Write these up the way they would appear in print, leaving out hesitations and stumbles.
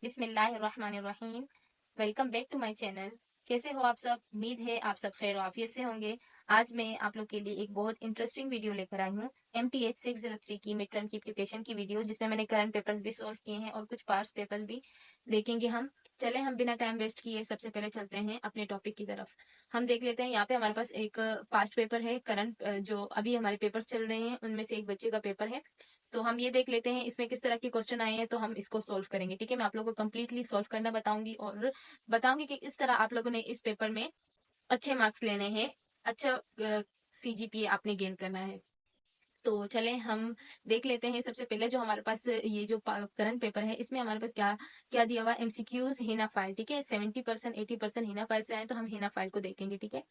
बिस्मिल्लाहिर्रहमानिर्रहीम। Welcome back to my channel. कैसे हो आप सब? उम्मीद है आप सब खैर आफियत से होंगे। आज मैं आप लोग के लिए एक बहुत इंटरेस्टिंग वीडियो लेकर आई हूँ। MTH 603 की मिड टर्म की प्रिपरेशन की वीडियो, जिसमें मैंने करंट पेपर्स भी सॉल्व किए हैं और कुछ पास्ट पेपर भी देखेंगे हम। चले हम बिना टाइम वेस्ट किए सबसे पहले चलते हैं अपने टॉपिक की तरफ। हम देख लेते हैं। यहाँ पे हमारे पास एक पास्ट पेपर है, करंट जो अभी हमारे पेपर्स चल रहे हैं उनमें से एक बच्चे का पेपर है। तो हम ये देख लेते हैं इसमें किस तरह के क्वेश्चन आए हैं, तो हम इसको सोल्व करेंगे। ठीक है, मैं आप लोगों को कंप्लीटली सोल्व करना बताऊंगी और बताऊंगी कि इस तरह आप लोगों ने इस पेपर में अच्छे मार्क्स लेने हैं, अच्छा CGPA आपने गेन करना है। तो चले हम देख लेते हैं। सबसे पहले जो हमारे पास ये जो करंट पेपर है, इसमें हमारे पास क्या क्या दिया हुआ है? MCQs Hina file. ठीक है, 70% 80% हिना फाइल से आए, तो हम हिना फाइल को देखेंगे। ठीक है,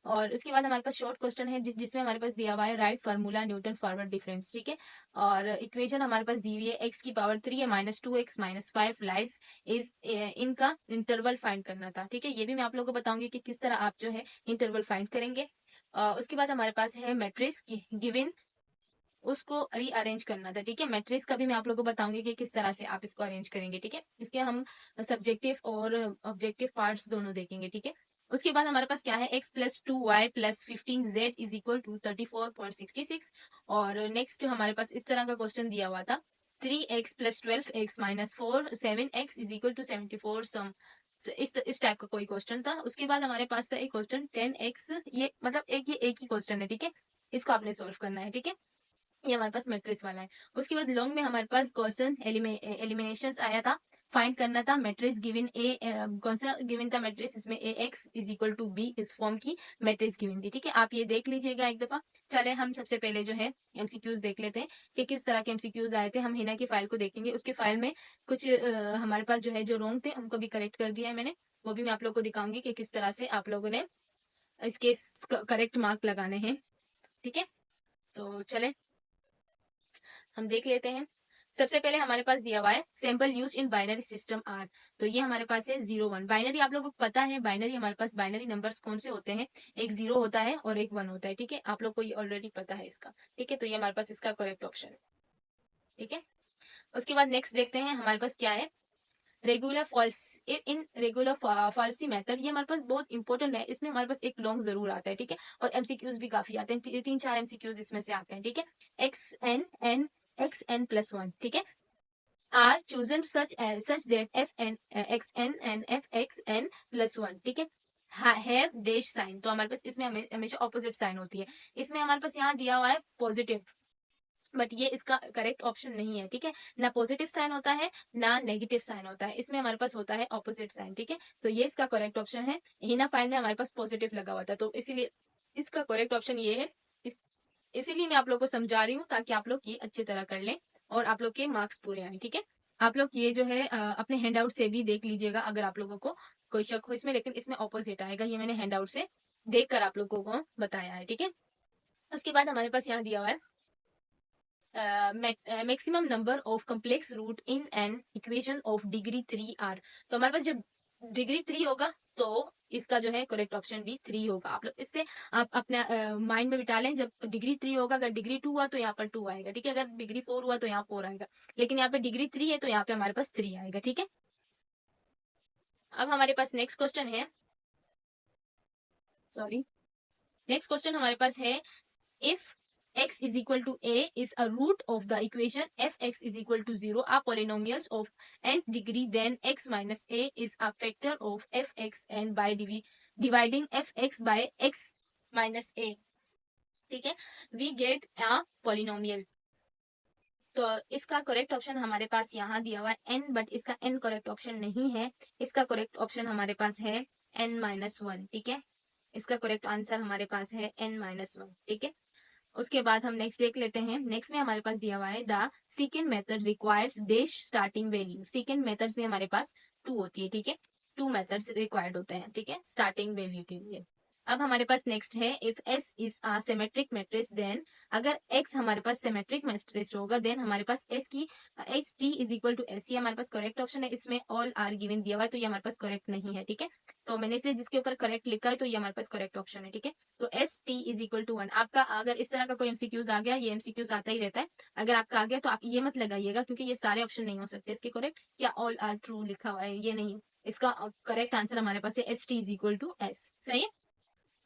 और उसके बाद हमारे पास शॉर्ट क्वेश्चन है जिसमें हमारे पास दिया हुआ है right formula Newton forward difference. ठीक है, और इक्वेशन हमारे पास दी हुई है x⁻³ है -2x-5 लाइस इज इनका इंटरवल फाइंड करना था। ठीक है, ये भी मैं आप लोगों को बताऊंगी कि किस तरह आप जो है इंटरवल फाइंड करेंगे। उसके बाद हमारे पास है मैट्रिक्स गिवन, उसको रीअरेंज करना था। ठीक है, मैट्रिक्स का भी मैं आप लोगों को बताऊंगी कि किस तरह से आप इसको अरेंज करेंगे। ठीक है, इसके हम सब्जेक्टिव और ऑब्जेक्टिव पार्ट्स दोनों देखेंगे। ठीक है, उसके बाद हमारे पास क्या है? x+2y+15z = 34.66। और नेक्स्ट हमारे पास इस तरह का क्वेश्चन दिया हुआ था, 3x+12x-4 7x = 74 सम। इस टाइप का कोई क्वेश्चन था। उसके बाद हमारे पास था एक क्वेश्चन 10x, ये मतलब एक ही क्वेश्चन है। ठीक है, इसको आपने सोल्व करना है। ठीक है, ये हमारे पास मैट्रिक्स वाला है। उसके बाद लॉन्ग में हमारे पास गॉसन एलिमिनेशन आया था, फाइंड करना था मैट्रिक्स गिवन ए। कौन सा गिवन था मैट्रिक्स? इसमें AX = B इस फॉर्म की मैट्रिक्स गिवन थी। ठीक है, आप ये देख लीजिएगा एक दफा। चले हम सबसे पहले जो है MCQs देख लेते हैं कि किस तरह के MCQs आए थे। हम हिना की फाइल को देखेंगे। उसके फाइल में कुछ हमारे पास जो है जो रॉन्ग थे उनको भी करेक्ट कर दिया है मैंने, वो भी मैं आप लोग को दिखाऊंगी कि किस तरह से आप लोगों ने इसके करेक्ट मार्क लगाने हैं। ठीक है, तो चले हम देख लेते हैं। सबसे पहले हमारे पास दिया हुआ है sample use in binary system are. तो ये हमारे पास है 0 1 बाइनरी। आप लोगों को पता है बाइनरी, हमारे पास बाइनरी नंबर्स कौन से होते हैं? एक 0 होता है और एक 1 होता है। ठीक है, आप लोग को ये ऑलरेडी पता है इसका। ठीक है, तो ये हमारे पास इसका करेक्ट ऑप्शन है। ठीक है, उसके बाद नेक्स्ट देखते हैं हमारे पास क्या है। Regular falls in regular falsi method, ये हमारे पास बहुत इंपॉर्टेंट है। इसमें हमारे पास एक लॉन्ग जरूर आता है। ठीक है, और MCQs भी काफी आते हैं, 3-4 MCQs इसमें से आते हैं। ठीक है, xn+1। ठीक है, are chosen such that fn(xn) and fxn+1। ठीक है, हैव डैश साइन, तो हमारे पास इसमें हमेशा ऑपोजिट साइन होती है। इसमें हमारे पास यहाँ दिया हुआ है पॉजिटिव, बट ये इसका करेक्ट ऑप्शन नहीं है। ठीक है, ना पॉजिटिव साइन होता है ना नेगेटिव साइन होता है, इसमें हमारे पास होता है ऑपोजिट साइन। ठीक है, तो ये इसका करेक्ट ऑप्शन है। हिना फाइल में हमारे पास पॉजिटिव लगा हुआ था, तो इसीलिए इसका करेक्ट ऑप्शन ये है। इसीलिए मैं आप लोग को समझा रही हूँ ताकि आप लोग ये अच्छी तरह कर लें और आप लोग के मार्क्स पूरे आए। ठीक है, आप लोग ये जो है अपने हैंड आउट से भी देख लीजिएगा अगर आप लोगों को कोई शक हो इसमें, लेकिन इसमें ऑपोजिट आएगा। ये मैंने हैंड आउट से देख कर आप लोगों को बताया है। ठीक है, उसके बाद हमारे पास यहाँ दिया हुआ है maximum number of complex root in an equation of degree 3 are. तो हमारे पास जब डिग्री 3 होगा तो इसका जो है करेक्ट ऑप्शन भी 3 होगा। आप लोग इससे आप अपने माइंड में बिठा लें, जब डिग्री 3 होगा, अगर डिग्री 2 हुआ तो यहाँ पर 2 आएगा। ठीक है, अगर डिग्री 4 हुआ तो यहाँ 4 आएगा, लेकिन यहाँ पे डिग्री 3 है तो यहाँ पे हमारे पास 3 आएगा। ठीक है, अब हमारे पास नेक्स्ट क्वेश्चन है, सॉरी, नेक्स्ट क्वेश्चन हमारे पास है, if x = a is a root of the equation fx = 0 are polynomials of n degree, then x minus a is a factor of fxn by dividing fx by x minus a। ठीक है, we get a polynomial। तो इसका correct option हमारे पास यहाँ दिया हुआ है n, but इसका n करेक्ट ऑप्शन नहीं है। इसका करेक्ट ऑप्शन हमारे पास है n-1। ठीक है, इसका करेक्ट आंसर हमारे पास है n-1। ठीक है, उसके बाद हम नेक्स्ट देख लेते हैं। नेक्स्ट में हमारे पास दिया हुआ है the second method requires dash starting value. Second methods में हमारे पास 2 होती है। ठीक है, 2 मेथड्स रिक्वायर्ड होते हैं। ठीक है, स्टार्टिंग वैल्यू के लिए। अब हमारे पास नेक्स्ट है if S is a symmetric matrix then, अगर एक्स हमारे पास सिमेट्रिक मैट्रिक्स होगा देन हमारे पास S T is equal to S, ये हमारे पास करेक्ट ऑप्शन है। इसमें ऑल आर गिवन दिया हुआ है तो ये हमारे पास करेक्ट नहीं है, ठीक है। तो मैंने इसलिए जिसके ऊपर करेक्ट लिखा है तो ये हमारे पास करेक्ट ऑप्शन है, ठीक है। तो S T is equal to 1। आपका अगर इस तरह का कोई एमसीक्यूज आ गया, ये एमसीक्यूज आता ही रहता है, अगर आपका आ गया तो आप ये मत लगाइएगा क्योंकि ये सारे ऑप्शन नहीं हो सकते इसके करेक्ट, या ऑल आर ट्रू लिखा हुआ है, ये नहीं। इसका करेक्ट आंसर हमारे पास है S T is equal to S, सही है।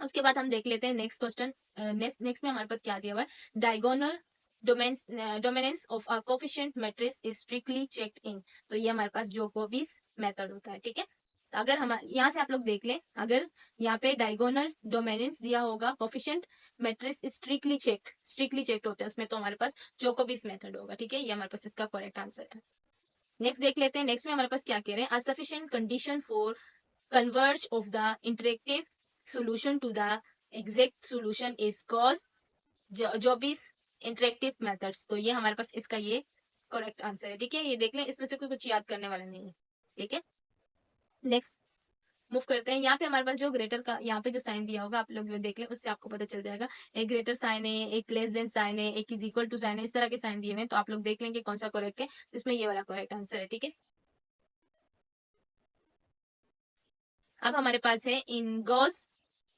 उसके बाद हम देख लेते हैं नेक्स्ट क्वेश्चन। नेक्स्ट में हमारे पास क्या दिया हुआ है, diagonal dominance of a coefficient matrix is strictly checked in. तो ये हमारे पास जोकोबिस मेथड होता है, ठीक है। तो अगर हम यहाँ से आप लोग देख लें, अगर यहाँ पे डायगोनल डोमिनेंस दिया होगा कोफिशिएंट मैट्रिक्स स्ट्रिक्टली चेक्ड होते हैं उसमें, तो हमारे पास जोकोबिस मेथड होगा, ठीक है। ये हमारे पास इसका करेक्ट आंसर है। नेक्स्ट देख लेते हैं, नेक्स्ट में हमारे पास क्या कह रहे हैं, sufficient condition for converge of the interactive solution to the exact solution is cause Jobis interactive methods। तो ये हमारे पास इसका ये करेक्ट आंसर है, ठीक है। ये देख लें, इसमें से कोई कुछ याद करने वाला नहीं है, ठीक है। नेक्स्ट मूव करते हैं, यहाँ पे हमारे पास जो ग्रेटर का यहाँ पे जो साइन दिया होगा आप लोग जो देख लें उससे आपको पता चल जाएगा, एक ग्रेटर साइन है, एक लेस देन साइन है, एक इज इक्वल टू साइन है, इस तरह के साइन दिए हुए हैं। तो आप लोग देख लेंगे कौन सा करेक्ट है, इसमें ये वाला करेक्ट आंसर है, ठीक है। अब हमारे पास है in Gauss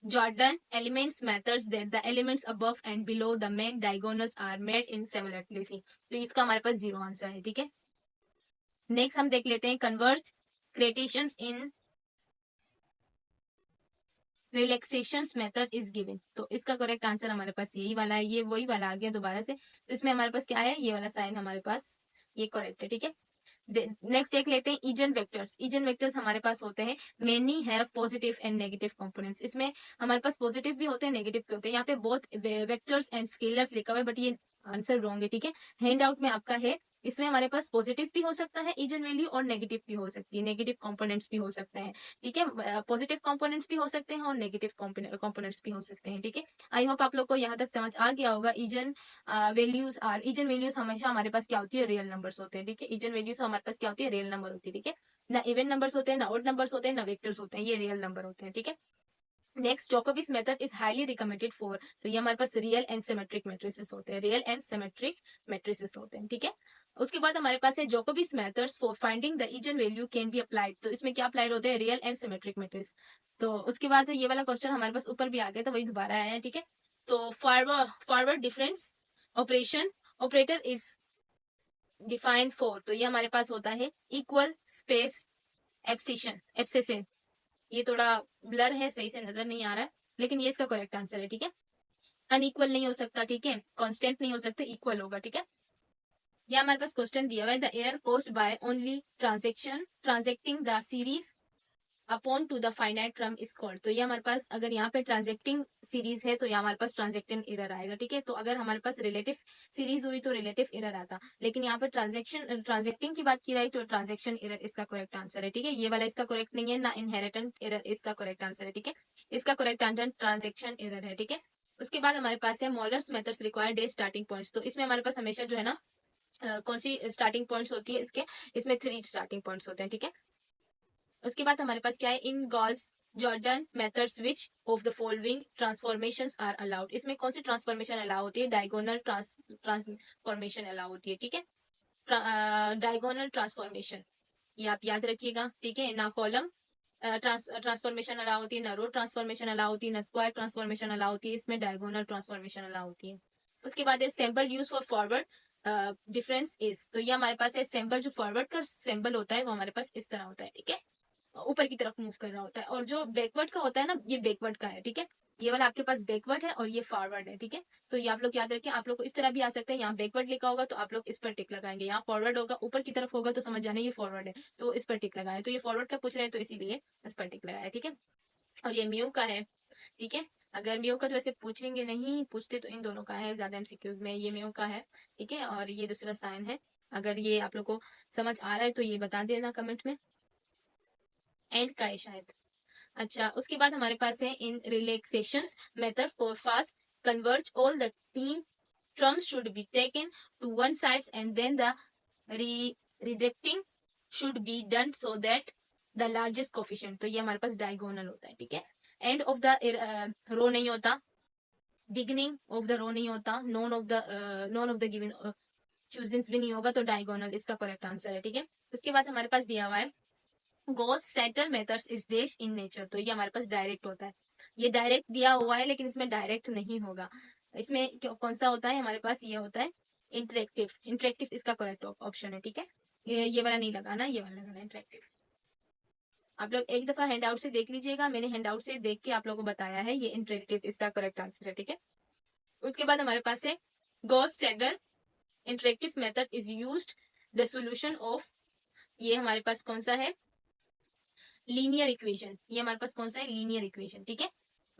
Jordan elements methods that the elements above and below the main diagonals are made in simultaneously। तो इसका हमारे पास 0 आंसर है, ठीक है। नेक्स्ट हम देख लेते हैं converge criterions in relaxations method is given. तो इसका करेक्ट आंसर हमारे पास यही वाला है, ये वही वाला आ गया दोबारा से। तो इसमें हमारे पास क्या है, ये वाला साइन हमारे पास ये करेक्ट है, ठीक है। नेक्स्ट देख लेते हैं इजन वेक्टर्स। इजन वेक्टर्स हमारे पास होते हैं many have positive and negative components. इसमें हमारे पास पॉजिटिव भी होते हैं नेगेटिव भी होते हैं। यहाँ पे बोथ वेक्टर्स एंड स्केलर्स लिखा हुआ है बट ये आंसर रॉन्ग है, ठीक है। हैंड आउट में आपका है, इसमें हमारे पास पॉजिटिव भी हो सकता है इजन वैल्यू और नेगेटिव भी हो सकती है, नेगेटिव कंपोनेंट्स भी हो सकते हैं, ठीक है। पॉजिटिव कंपोनेंट्स भी हो सकते हैं और नेगेटिव कंपोनेंट्स भी हो सकते हैं, ठीक है। आई होप आप लोग को यहाँ तक समझ आ गया होगा। इजन वैल्यूज हमेशा हमारे पास क्या होती है, रियल नंबर्स होते हैं, ठीक है। इजन वैल्यूज हमारे पास क्या होती है, रियल नंबर होती है, ठीक है। ना इवन नंबर्स होते हैं, ना ऑड नंबर्स होते हैं, ना वेक्टर्स होते हैं, ये रियल नंबर होते हैं, ठीक है। Next Jacobi's method is highly recommended for, तो ये हमारे पास रियल एंड सिमेट्रिक मैट्रिसेस होते हैं, रियल एंड सिमेट्रिक मैट्रिसेस होते हैं, ठीक है। उसके बाद हमारे पास है Jacobi's methods for finding the eigen value can be applied. तो इसमें क्या अप्लाइड होते हैं, रियल एंड सिमेट्रिक मैट्रिक्स। तो उसके बाद ये वाला क्वेश्चन हमारे पास ऊपर भी आ गया था, वही दोबारा आया है, ठीक है। तो forward difference operator is defined for, तो ये हमारे पास होता है इक्वल स्पेस एब्सेशन। ये थोड़ा ब्लर है, सही से नजर नहीं आ रहा है, लेकिन ये इसका करेक्ट आंसर है, ठीक है। अनइक्वल नहीं हो सकता, ठीक है, कांस्टेंट नहीं हो सकता, इक्वल होगा, ठीक है। ये हमारे पास क्वेश्चन दिया हुआ है, the error caused by only truncating the series upon to the finite term is called. तो ये हमारे पास अगर यहाँ पे ट्रांजेक्टिंग सीरीज है तो यहाँ हमारे पास ट्रांजेक्टिंग एरर आएगा, ठीक है। तो अगर हमारे पास रिलेटिव सीरीज हुई तो रिलेटिव एरर आता, लेकिन यहाँ पे ट्रांजेक्टिंग की बात की रही तो ट्रांजेक्शन एरर इसका करेक्ट आंसर है, ठीक है। ये वाला इसका करेक्ट नहीं है, ना इनहेरिटेंट एरर इसका करेक्ट आंसर है, ठीक है। इसका करेक्ट आंसर ट्रांजेक्शन एरर है, ठीक है। उसके बाद हमारे पास है Muller's methods required the starting points. तो इसमें हमारे पास हमेशा जो है ना कौन सी स्टार्टिंग पॉइंट्स होती है इसके, इसमें 3 स्टार्टिंग पॉइंट्स होते हैं, ठीक है। उसके बाद हमारे पास क्या है, in Gauss Jordan methods which of the following transformations are allowed. इसमें कौन सी ट्रांसफॉर्मेशन अलाउ होती है, डायगोनल ट्रांसफॉर्मेशन अलाउ होती है, ठीक है। डायगोनल ट्रांसफॉर्मेशन ये आप याद रखिएगा, ठीक है। ना कॉलम ट्रांसफॉर्मेशन अलाउ होती है, ना रो ट्रांसफॉर्मेशन अलाउ होती है, ना स्क्वायर ट्रांसफॉर्मेशन अलाउ होती है, इसमें डायगोनल ट्रांसफॉर्मेशन अलाउ होती है। उसके बाद है symbol use for forward difference is. तो ये हमारे पास है सिंबल, जो फॉरवर्ड का सिंबल होता है वो हमारे पास इस तरह होता है, ठीक है, ऊपर की तरफ मूव कर रहा होता है। और जो बैकवर्ड का होता है ना, ये बैकवर्ड का है, ठीक है। ये वाला आपके पास बैकवर्ड है और ये फॉरवर्ड है, ठीक है। तो ये आप लोग याद रखें, आप लोग को इस तरह भी आ सकता है, यहाँ बैकवर्ड लिखा होगा तो आप लोग इस पर टिक लगाएंगे, यहाँ फॉरवर्ड होगा ऊपर की तरफ होगा तो समझ जाना ये फॉरवर्ड है, तो इस पर टिक लगाए। तो ये फॉरवर्ड का पूछ रहे हैं तो इसीलिए इस पर टिक लगाया, ठीक है। और ये म्यू का है, ठीक है। अगर म्यू का तो वैसे पूछेंगे नहीं, पूछते तो इन दोनों का है ज्यादा एमसीक्यूज में, ये म्यू का है, ठीक है। और ये दूसरा साइन है, अगर ये आप लोग को समझ आ रहा है तो ये बता देना कमेंट में, एंड का है शायद। अच्छा, उसके बाद हमारे पास है in relaxations method for fast converge all the term terms should be taken to one sides and then the reducting should be done so that the largest coefficient। तो ये हमारे पास डायगोनल होता है, ठीक है। एंड ऑफ द रो नहीं होता, beginning of the row नहीं होता, नॉन ऑफ द गिवन चूजेंस भी नहीं होगा, तो डायगोनल इसका करेक्ट आंसर है। ठीक है, उसके बाद हमारे पास दिया हुआ है गोस सेटल मेथड्स इज देश इन नेचर, तो ये हमारे पास डायरेक्ट होता है। ये डायरेक्ट दिया हुआ है लेकिन इसमें डायरेक्ट नहीं होगा। इसमें कौन सा होता है हमारे पास, ये होता है इंटरेक्टिव। इंटरेक्टिव इसका करेक्ट ऑप्शन है। ठीक है, ये वाला नहीं लगाना, ये वाला लगाना इंटरेक्टिव। आप लोग एक दफा हैंड आउट से देख लीजिएगा, मैंने हैंड आउट से देख के आप लोगों को बताया है, ये इंटरेक्टिव इसका करेक्ट आंसर है। ठीक है, उसके बाद हमारे पास है Gauss saddle interactive method is used the solution of, ये हमारे पास कौन सा है, लीनियर इक्वेशन। ये हमारे पास कौन सा है, लीनियर इक्वेशन। ठीक है,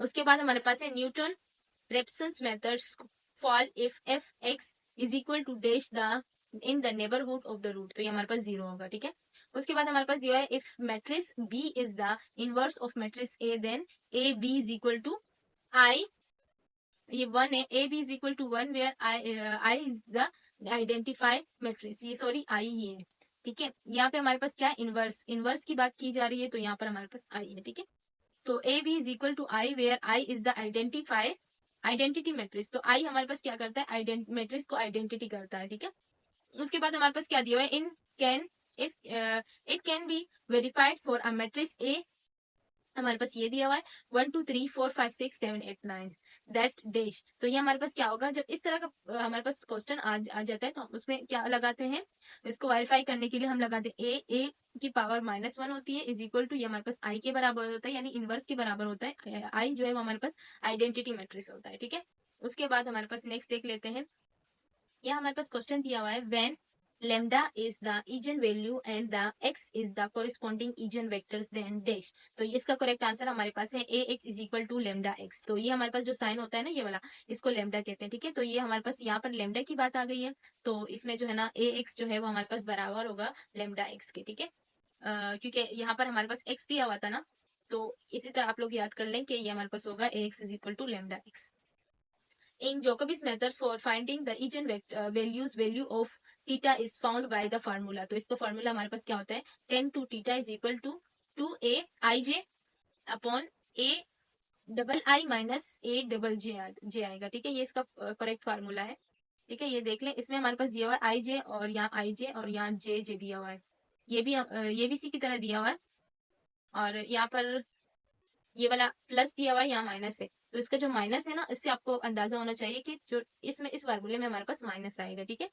उसके बाद हमारे पास है Newton Raphson's methods fall if F X is equal to dash the in the neighbourhood of the root, तो ये हमारे पास 0 होगा। ठीक है, उसके बाद हमारे पास दिया है if matrix B is the inverse of matrix A then A B is equal to I, ये 1 है, A B is equal to 1 where I is the identify matrix, ये सॉरी आई ही है। ठीक है, यहाँ पे हमारे पास क्या है, इनवर्स, इनवर्स की बात की जा रही है, तो यहाँ पर हमारे पास आई है। ठीक है, तो A B is equal to I where I is the identify identity matrix, तो आई हमारे पास क्या करता है, मैट्रिक्स को आइडेंटिटी करता है। ठीक है, उसके बाद हमारे पास क्या दिया हुआ है, in can if it can be verified for a matrix A, हमारे पास ये दिया हुआ है 1 2 3 4 5 6 7 8 9 दैट डैश, तो ये हमारे पास क्या होगा, जब इस तरह का हमारे पास क्वेश्चन आ जाता है तो हम उसमें क्या लगाते हैं, इसको वेरीफाई करने के लिए हम लगाते हैं ए की पावर -1 होती है इज इक्वल टू, ये हमारे पास आई के बराबर होता है, यानी इनवर्स के बराबर होता है। आई जो है वो हमारे पास आइडेंटिटी मैट्रिक्स होता है। ठीक है, उसके बाद हमारे पास नेक्स्ट देख लेते हैं, यहाँ हमारे पास क्वेश्चन दिया हुआ है when lambda is the eigen value and the x is the corresponding eigen vectors then dash, तो ये इसका करेक्ट आंसर हमारे पास है A X is equal to lambda X, तो ये हमारे पास जो साइन होता है ना ये वाला, इसको लेमडा कहते हैं। ठीक है, तो ये हमारे पास यहाँ पर लेमडा की बात आ गई है, तो इसमें जो है ना ए एक्स जो है वो हमारे पास बराबर होगा लेमडा एक्स के। ठीक है, क्योंकि यहाँ पर हमारे पास एक्स दिया हुआ था ना, तो इसी तरह आप लोग याद कर लें कि ये हमारे पास होगा A X is equal to lambda X. In Jacobi's methods for finding the values, value of theta is found by the formula, तो इसका फॉर्मूला हमारे पास क्या होता है, tan to theta is equal to 2a ij upon a double I minus a double J आएगा। ठीक है, ये इसका करेक्ट फार्मूला है। ठीक है, ये देख लें, इसमें हमारे पास दिया हुआ है आई जे और यहाँ आई जे और यहाँ जे जे दिया हुआ है, ये भी इसी की तरह दिया हुआ है, और यहाँ पर ये वाला प्लस दिया हुआ है, यहाँ माइनस है, तो इसका जो माइनस है ना, इससे आपको अंदाजा होना चाहिए कि जो इसमें इस फार्मूले में हमारे पास माइनस आएगा। ठीक है,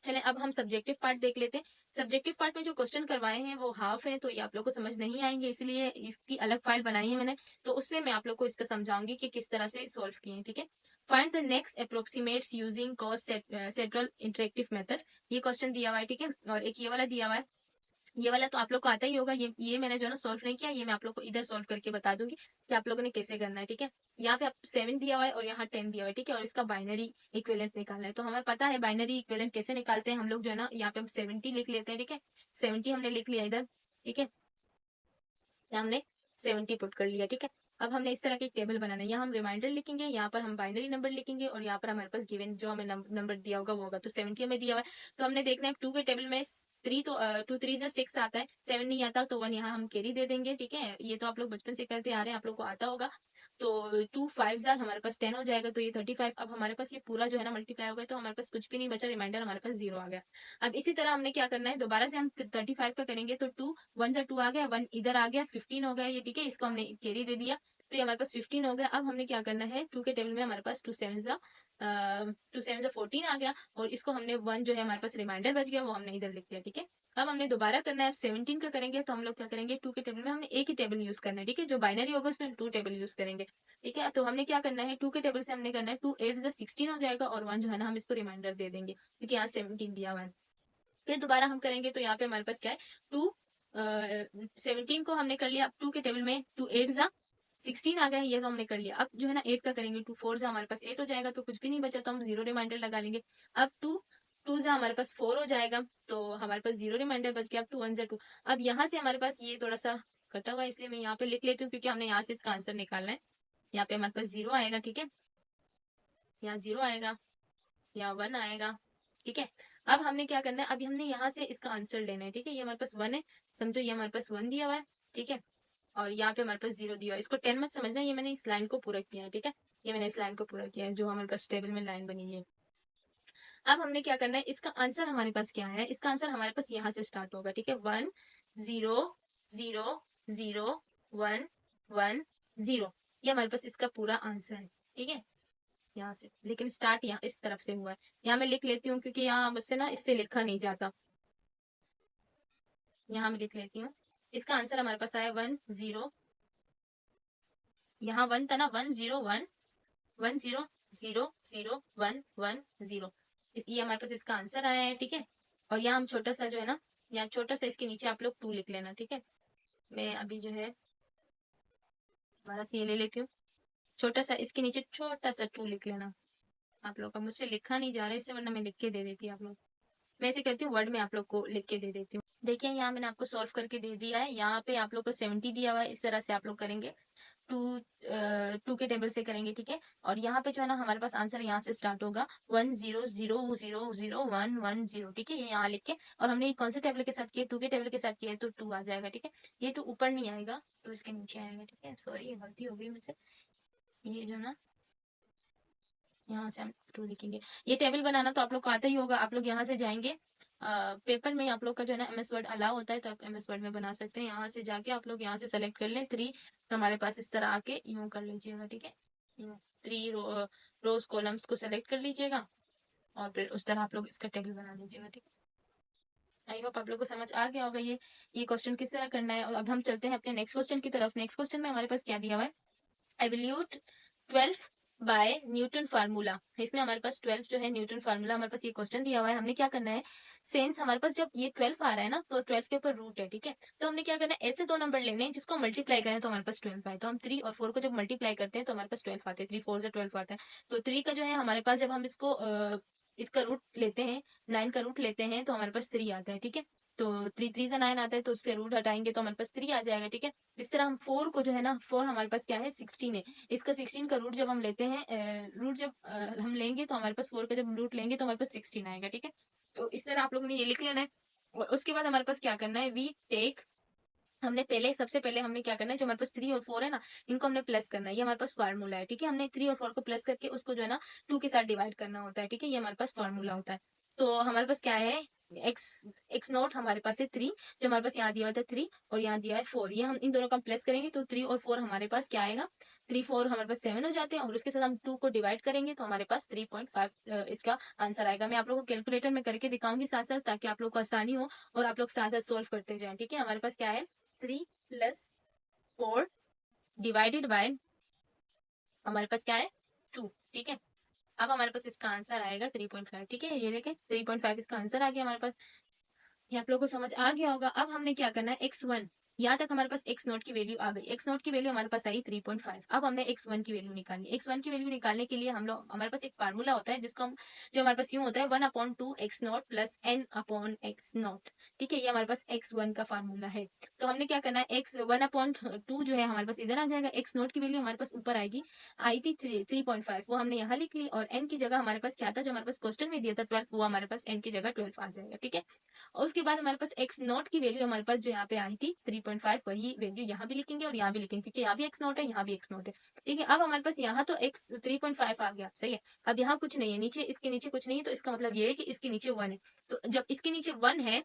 चलें अब हम सब्जेक्टिव पार्ट देख लेते हैं। सब्जेक्टिव पार्ट में जो क्वेश्चन करवाए हैं वो हाफ है, तो ये आप लोग को समझ नहीं आएंगे, इसलिए इसकी अलग फाइल बनाई है मैंने, तो उससे मैं आप लोग को इसका समझाऊंगी कि किस तरह से सॉल्व किए। ठीक है, find the next approximates using Gauss central interactive method, ये क्वेश्चन दिया हुआ है। ठीक है, और एक ये वाला दिया हुआ है, ये वाला तो आप लोग को आता ही होगा, ये मैंने जो ना सॉल्व नहीं किया, ये मैं आप लोग को इधर सॉल्व करके बता दूंगी कि आप लोगों ने कैसे करना है। ठीक है, यहाँ पे आप 7 दिया हुआ है और यहाँ 10 दिया हुआ है। ठीक है, और इसका बाइनरी इक्विवेलेंट निकालना है, तो हमें पता है बाइनरी इक्विवेलेंट कैसे निकालते हैं हम लोग, जो है ना यहाँ पे हम 70 लिख लेते हैं। ठीक है, 70 हमने लिख लिया इधर। ठीक है, हमने 70 पुट कर लिया। ठीक है, अब हमने इस तरह की टेबल बनाना है, यहाँ हम रिमाइंडर लिखेंगे, यहाँ पर हम बाइनरी नंबर लिखेंगे, और यहाँ पर हमारे पास गिवन जो हमें नंबर दिया होगा वो होगा, तो 70 हमें दिया हुआ है, तो हमने देखना है 2 के टेबल में 3 तो 2 3 जा 6 आता है, 7 नहीं आता, तो 1 यहाँ हम कैरी दे देंगे। ठीक है, ये तो आप लोग बचपन से करते आ रहे हैं, आप लोग को आता होगा, तो 2 5 जा हमारे पास 10 हो जाएगा, तो ये 35। अब हमारे पास ये पूरा जो है ना मल्टीप्लाई हो गया, तो हमारे पास कुछ भी नहीं बचा, रिमाइंडर हमारे पास 0 आ गया। अब इसी तरह हमने क्या करना है, दोबारा से हम 35 का करेंगे, तो 2 1 जा 2 आ गया, 1 इधर आ गया, 15 हो गया ये। ठीक है, इसको हमने कैरी दे दिया, तो ये हमारे पास 15 हो गया। अब हमने क्या करना है, 2 के टेबल में हमारे पास 2 7 जा 14 आ गया, और इसको हमने 1 जो है हमारे पास रिमाइंडर बच गया, वो हमने इधर लिख दिया। ठीक है, अब हमने दोबारा करना है, 17 का करेंगे, तो हम लोग क्या करेंगे, 2 के टेबल में हमने एक ही टेबल यूज करना है। ठीक है, जो बाइनरी होगा उसमें 2 टेबल यूज करेंगे। ठीक है, तो हमने क्या करना है, 2 के टेबल से हमने करना है 2 8 जा 16 हो जाएगा, और 1 जो है ना हम इसको रिमाइंडर दे देंगे, क्योंकि यहाँ 17 दिया हुआ है। फिर दोबारा हम करेंगे, तो यहाँ पे हमारे पास क्या है, 2 17 को हमने कर लिया, अब 2 के टेबल में 2 8 जा 16 आ गया, ये तो हमने कर लिया। अब जो है ना 8 का करेंगे, 2 4 जा हमारे पास 8 हो जाएगा, तो कुछ भी नहीं बचा, तो हम 0 रिमाइंडर लगा लेंगे। अब 2 2 जा हमारे पास 4 हो जाएगा, तो हमारे पास 0 रिमाइंडर बच गया। अब 2 1 जा 2, अब यहाँ से हमारे पास ये थोड़ा सा कटा हुआ है, इसलिए मैं यहाँ पे लिख लेती हूँ, क्योंकि हमने यहाँ से इसका आंसर निकालना है। यहाँ पे हमारे पास 0 आएगा। ठीक है, यहाँ 0 आएगा, यहाँ 1 आएगा। ठीक है, अब हमने क्या करना है, अभी हमने यहाँ से इसका आंसर लेना है। ठीक है, ये हमारे पास 1 है, समझो ये हमारे पास 1 दिया हुआ है। ठीक है, और यहाँ पे हमारे पास 0 दिया है। इसको 10 मत समझना, ये मैंने इस लाइन को पूरा किया है, ठीक है, ये मैंने इस लाइन को पूरा किया है जो हमारे पास टेबल में लाइन बनी है। अब हमने क्या करना है, इसका आंसर हमारे पास क्या है, इसका आंसर हमारे पास यहाँ से स्टार्ट होगा, ठीक है, 1 0 0 0 1 1 0, ये हमारे पास इसका पूरा आंसर है, ठीक है, यहाँ से। लेकिन स्टार्ट यहाँ इस तरफ से हुआ है, यहाँ मैं लिख लेती हूँ क्योंकि यहाँ मुझसे ना इससे लिखा नहीं जाता, यहाँ मैं लिख लेती हूँ। इसका आंसर हमारे पास आया 1 0, यहाँ 1 था ना, 1 0 1 1 0 0 0 1 1 0, ये हमारे पास इसका आंसर आया है, ठीक है। और यहाँ हम छोटा सा जो है ना, यहाँ छोटा सा इसके नीचे आप लोग 2 लिख लेना, ठीक है। मैं अभी जो है दोबारा से ये ले लेती हूँ, छोटा सा इसके नीचे छोटा सा 2 लिख लेना। आप लोग का मुझसे लिखा नहीं जा रहा है इससे, वरना मैं लिख के दे देती आप लोग। मैं ऐसे करती हूँ, वर्ड में आप लोग को लिख के दे देती हूँ। देखिए यहाँ मैंने आपको सॉल्व करके दे दिया है, यहाँ पे आप लोग को 70 दिया हुआ है, इस तरह से आप लोग करेंगे, 2 के टेबल से करेंगे, ठीक है। और यहाँ पे जो है ना हमारे पास आंसर यहाँ से स्टार्ट होगा 1 0 0 0 0 1 1 0, ठीक है, ये यहाँ लिख के। और हमने कौन से टेबल के साथ किया, 2 के टेबल के साथ किया है तो 2 आ जाएगा, ठीक है। ये 2 ऊपर नहीं आएगा, 2 इसके नीचे आएगा, ठीक है। सॉरी, ये गलती हो गई मुझसे, ये जो ना यहाँ से हम 2 लिखेंगे। ये टेबल बनाना तो आप लोग को आता ही होगा, आप लोग यहाँ से जाएंगे, पेपर में आप लोग का जो है ना MS वर्ड अलाउ होता है, तो आप MS वर्ड में बना सकते हैं। यहाँ से जाके आप लोग यहाँ से सेलेक्ट कर लें 3, तो हमारे पास इस तरह आके यूं कर लीजिएगा, ठीक है, यूं 3 रोज कॉलम्स को सेलेक्ट कर लीजिएगा और फिर उस तरह आप लोग इसका टेबल बना लीजिएगा, ठीक है। आई होप आप लोग को समझ आ गया होगा ये क्वेश्चन किस तरह करना है। और अब हम चलते हैं अपने नेक्स्ट क्वेश्चन की तरफ। नेक्स्ट क्वेश्चन में हमारे पास क्या दिया हुआ है, एवल्यूट 12 बाय न्यूटन फार्मूला। इसमें हमारे पास 12 जो है न्यूटन फार्मूला, हमारे पास ये क्वेश्चन दिया हुआ है। हमने क्या करना है, सेंस हमारे पास जब ये 12 आ रहा है ना, तो 12 के ऊपर रूट है, ठीक है। तो हमने क्या करना है, ऐसे 2 नंबर लेने हैं जिसको मल्टीप्लाई करें तो हमारे पास 12 आए। तो हम 3 और 4 को जब मल्टीप्लाई करते हैं तो हमारे पास 12 आते हैं, 3 4 से 12 आता है। तो 3 का जो है हमारे पास, जब हम इसको इसका रूट लेते हैं, 9 का रूट लेते हैं तो हमारे पास 3 आता है, ठीक है। तो 3 3 से 9 आता है, तो उसके रूट हटाएंगे तो हमारे पास 3 आ जाएगा, ठीक है। इस तरह हम 4 को जो है ना, 4 हमारे पास क्या है, 16 है। इसका 16 का रूट जब हम लेते हैं, रूट जब हम लेंगे तो हमारे पास 4 का जब रूट लेंगे तो हमारे पास 16 आएगा, ठीक है। तो इस तरह आप लोगों ने ये लिख लेना है। और उसके बाद हमारे पास क्या करना है, वी टेक, हमने पहले सबसे पहले हमने क्या करना है, जो हमारे पास 3 और 4 है ना, इनको हमने प्लस करना है, ये हमारे पास फार्मूला है, ठीक है। हमने 3 और 4 को प्लस करके उसको जो है ना 2 के साथ डिवाइड करना होता है, ठीक है, ये हमारे पास फार्मूला होता है। तो हमारे पास क्या है, एक्स एक्स नॉट हमारे पास है 3, जो हमारे पास यहाँ दिया हुआ था 3 और यहाँ दिया है 4, ये हम इन दोनों का प्लस करेंगे तो 3 और 4 हमारे पास क्या आएगा, 3 4 हमारे पास 7 हो जाते हैं। और उसके साथ हम 2 को डिवाइड करेंगे तो हमारे पास 3.5 इसका आंसर आएगा। मैं आप लोगों को कैलकुलेटर में करके दिखाऊंगी साथ साथ, ताकि आप लोग को आसानी हो और आप लोग साथ साथ सोल्व करते जाएं, ठीक है। हमारे पास क्या है, 3 प्लस 4 डिवाइडेड बाय हमारे पास क्या है 2, ठीक है। अब हमारे पास इसका आंसर आएगा 3.5, ठीक है, ये देखें 3.5 इसका आंसर आ गया हमारे पास। ये आप लोगों को समझ आ गया होगा। अब हमने क्या करना है, x1, यहाँ तक हमारे पास x नोट की वैल्यू आ गई, x नोट की वैल्यू हमारे पास आई 3.5। अब हमने x1 की वैल्यू निकालनी है। x1 की वैल्यू निकालने के लिए हम लोग, हमारे पास एक फार्मूला होता है जिसको हम, जो हमारे पास यूं होता है 1/2 x not plus n/x not, ठीक है, ये हमारे पास x1 का फार्मूला है। तो हमने क्या करना है, x 1/2 जो है हमारे पास इधर आ जाएगा, x नॉट की वैल्यू हमारे पास ऊपर आएगी, आई थी 3.5, वो हमने यहाँ लिख ली। और n की जगह हमारे पास क्या था, जो हमारे पास क्वेश्चन में दिया था 12, वो हमारे पास n की जगह 12 आ जाएगा, ठीक है। और उसके बाद हमारे पास एक्स नॉट की वैल्यू हमारे पास जो यहाँ पे आई थी 3.5, वही वैल्यू यहाँ भी लिखेंगे और यहाँ भी लिखेंगे, क्योंकि यहाँ भी एक्स नॉट है, यहाँ भी एक्स नॉट है, ठीक है। अब हमारे पास यहाँ तो एक्स 3.5 आ गया, सही है। अब यहाँ कुछ नहीं है, नीचे इसके नीचे कुछ नहीं है, तो इसका मतलब ये है कि इसके नीचे 1 है। तो जब इसके नीचे 1 है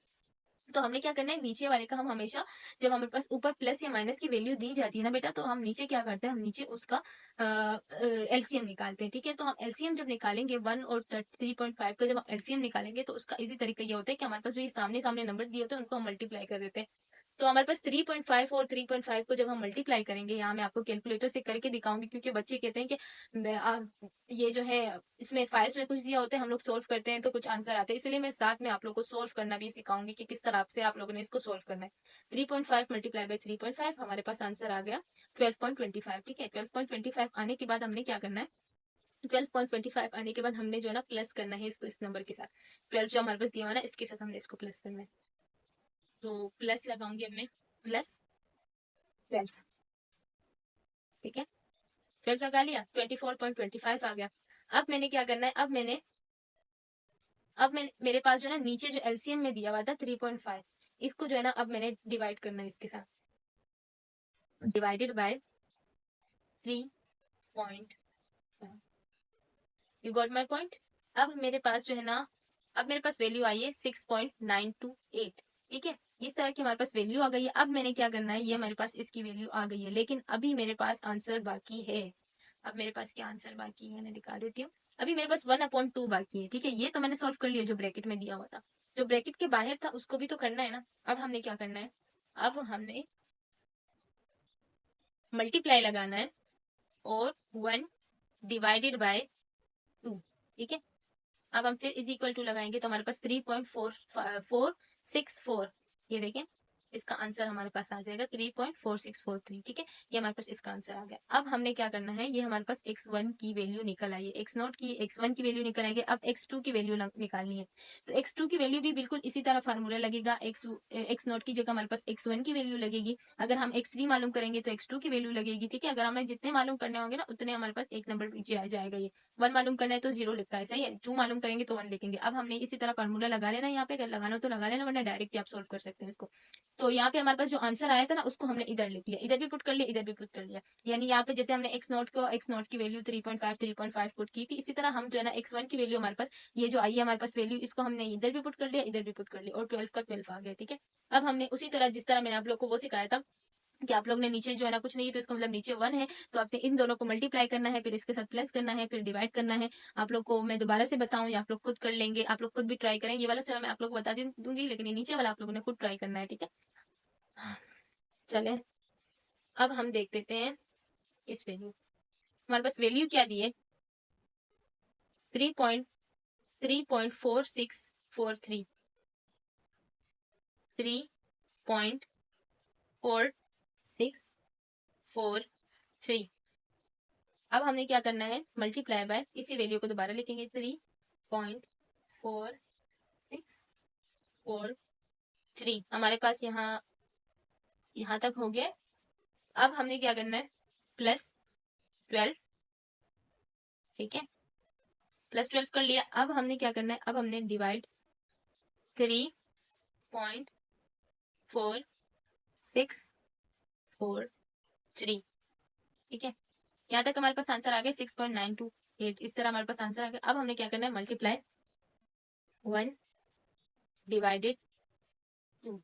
तो हमने क्या करना है, नीचे वाले का हम हमेशा, जब हमारे पास ऊपर प्लस या माइनस की वैल्यू दी जाती है ना बेटा, तो हम नीचे क्या करते हैं, हम नीचे उसका एलसीएम निकालते हैं, ठीक है। तो हम एलसीएम जब निकालेंगे 1 और 3.5 का, जब हम एलसीएम निकालेंगे तो उसका इजी तरीका ये होता है कि हमारे पास जो ये सामने सामने नंबर दिए होते हैं उनको हम मल्टीप्लाई कर देते हैं। तो हमारे पास 3.5 और 3.5 को जब हम मल्टीप्लाई करेंगे, यहाँ मैं आपको कैलकुलेटर से करके दिखाऊंगी, क्योंकि बच्चे कहते हैं कि ये जो है इसमें फाइल्स में कुछ दिया होता है, हम लोग सोल्व करते हैं तो कुछ आंसर आते हैं, इसलिए मैं साथ में आप लोग को सोल्व करना भी सिखाऊंगी कि किस तरह से आप लोगों ने इसको सोल्व करना है। 3.5 मल्टीप्लाई बाई 3.5 हमारे पास आंसर आ गया 12.25, ठीक है। 12.25 आने के बाद हमने क्या करना है, 12.25 आने के बाद हमने जो है ना प्लस करना है इसको इस नंबर के साथ, 12 जो हमारे पास दिया हुआ ना इसके साथ हमने इसको प्लस करना है। तो प्लस लगाऊंगी अब मैं, प्लस 12, ठीक है, 12 लगा लिया, 24.25 आ गया। अब मैंने क्या करना है, अब मैं मेरे पास जो है ना नीचे जो एलसीएम में दिया हुआ था 3.5, इसको जो है ना अब मैंने डिवाइड करना है इसके साथ, divided by 3.5। You got my point. अब मेरे पास जो है ना, अब मेरे पास वैल्यू आई है 6.928। ठीक है, इस तरह की हमारे पास वैल्यू आ गई है। अब मैंने क्या करना है, ये हमारे पास इसकी वैल्यू आ गई है, लेकिन अभी मेरे पास आंसर बाकी है। अब मेरे पास क्या आंसर बाकी है, मैं दिखा देती हूँ। अभी मेरे पास 1/2 बाकी है। ठीक है, ये तो मैंने सॉल्व कर लिया जो ब्रैकेट में दिया हुआ था। जो ब्रैकेट के बाहर था उसको भी तो करना है ना। अब हमने क्या करना है, अब हमने मल्टीप्लाई लगाना है और 1 डिवाइडेड बाय 2। ठीक है, अब हम फिर इज इक्वल टू लगाएंगे तो हमारे पास 3.464। ये देखें, इसका आंसर हमारे पास आ जाएगा 3.4643। ठीक है, ये हमारे पास इसका आंसर आ गया। अब हमने क्या करना है, ये हमारे पास x1 की वैल्यू निकल आई है, x0 की x1 की वैल्यू निकल आएगी। अब x2 की वैल्यू निकालनी है, तो x2 की वैल्यू भी बिल्कुल इसी तरह फार्मूला लगेगा। x0 की जगह हमारे पास x1 की वैल्यू लगेगी। अगर हम x3 मालूम करेंगे तो x2 की वैल्यू लगेगी। ठीक है, अगर हमें जितने मालूम करने होंगे ना उतने हमारे पास एक नंबर पीछे आ जाएगा। ये 1 मालूम करना है तो 0 लिखा है, सही है। 2 मालूम करेंगे तो 1 लिखेंगे। अब हमने इसी तरह फार्मूला लगा लेना, यहाँ पे अगर लगाना हो तो लगा लेना, वरना डायरेक्ट आप सोल्व कर सकते हैं इसको। तो यहाँ पे हमारे पास जो आंसर आया था ना उसको हमने इधर लिख लिया, इधर भी पुट कर लिया, इधर भी पुट कर लिया। यानी यहाँ पे जैसे हमने x0 की वैल्यू 3.5 पुट की थी, इसी तरह हम जो है ना x1 की वैल्यू हमारे पास ये जो आई है हमारे पास वैल्यू, इसको हमने इधर भी पुट कर लिया, इधर भी पुट कर लिया, और 12 का 12 आ गया। ठीक है, अब हमने उसी तरह जिस तरह मैंने आप लोग को वो सिखाया था कि आप लोग ने नीचे जो है ना कुछ नहीं है तो इसका मतलब नीचे 1 है, तो आपने इन दोनों को मल्टीप्लाई करना है, फिर इसके साथ प्लस करना है, फिर डिवाइड करना है। आप लोग को मैं दोबारा से बताऊं या आप लोग खुद कर लेंगे, आप लोग खुद भी ट्राई करें। ये वाला चलो मैं आप लोग को बता दूंगी, लेकिन ये नीचे वाला आप लोगों ने खुद ट्राई करना है। ठीक है, चले अब हम देख लेते हैं इस वैल्यू। हमारे पास वैल्यू क्या दी है, 3.4643। 3.4643। अब हमने क्या करना है, मल्टीप्लाई बाय इसी वैल्यू को दोबारा लिखेंगे, 3.4643। हमारे पास यहाँ तक हो गया। अब हमने क्या करना है, +12। ठीक है, +12 कर लिया। अब हमने क्या करना है, अब हमने डिवाइड 3.4643। ठीक है, यहाँ तक हमारे पास आंसर आ गया 6.928। इस तरह हमारे पास आंसर आ गया। अब हमने क्या करना है, multiply 1 divided 2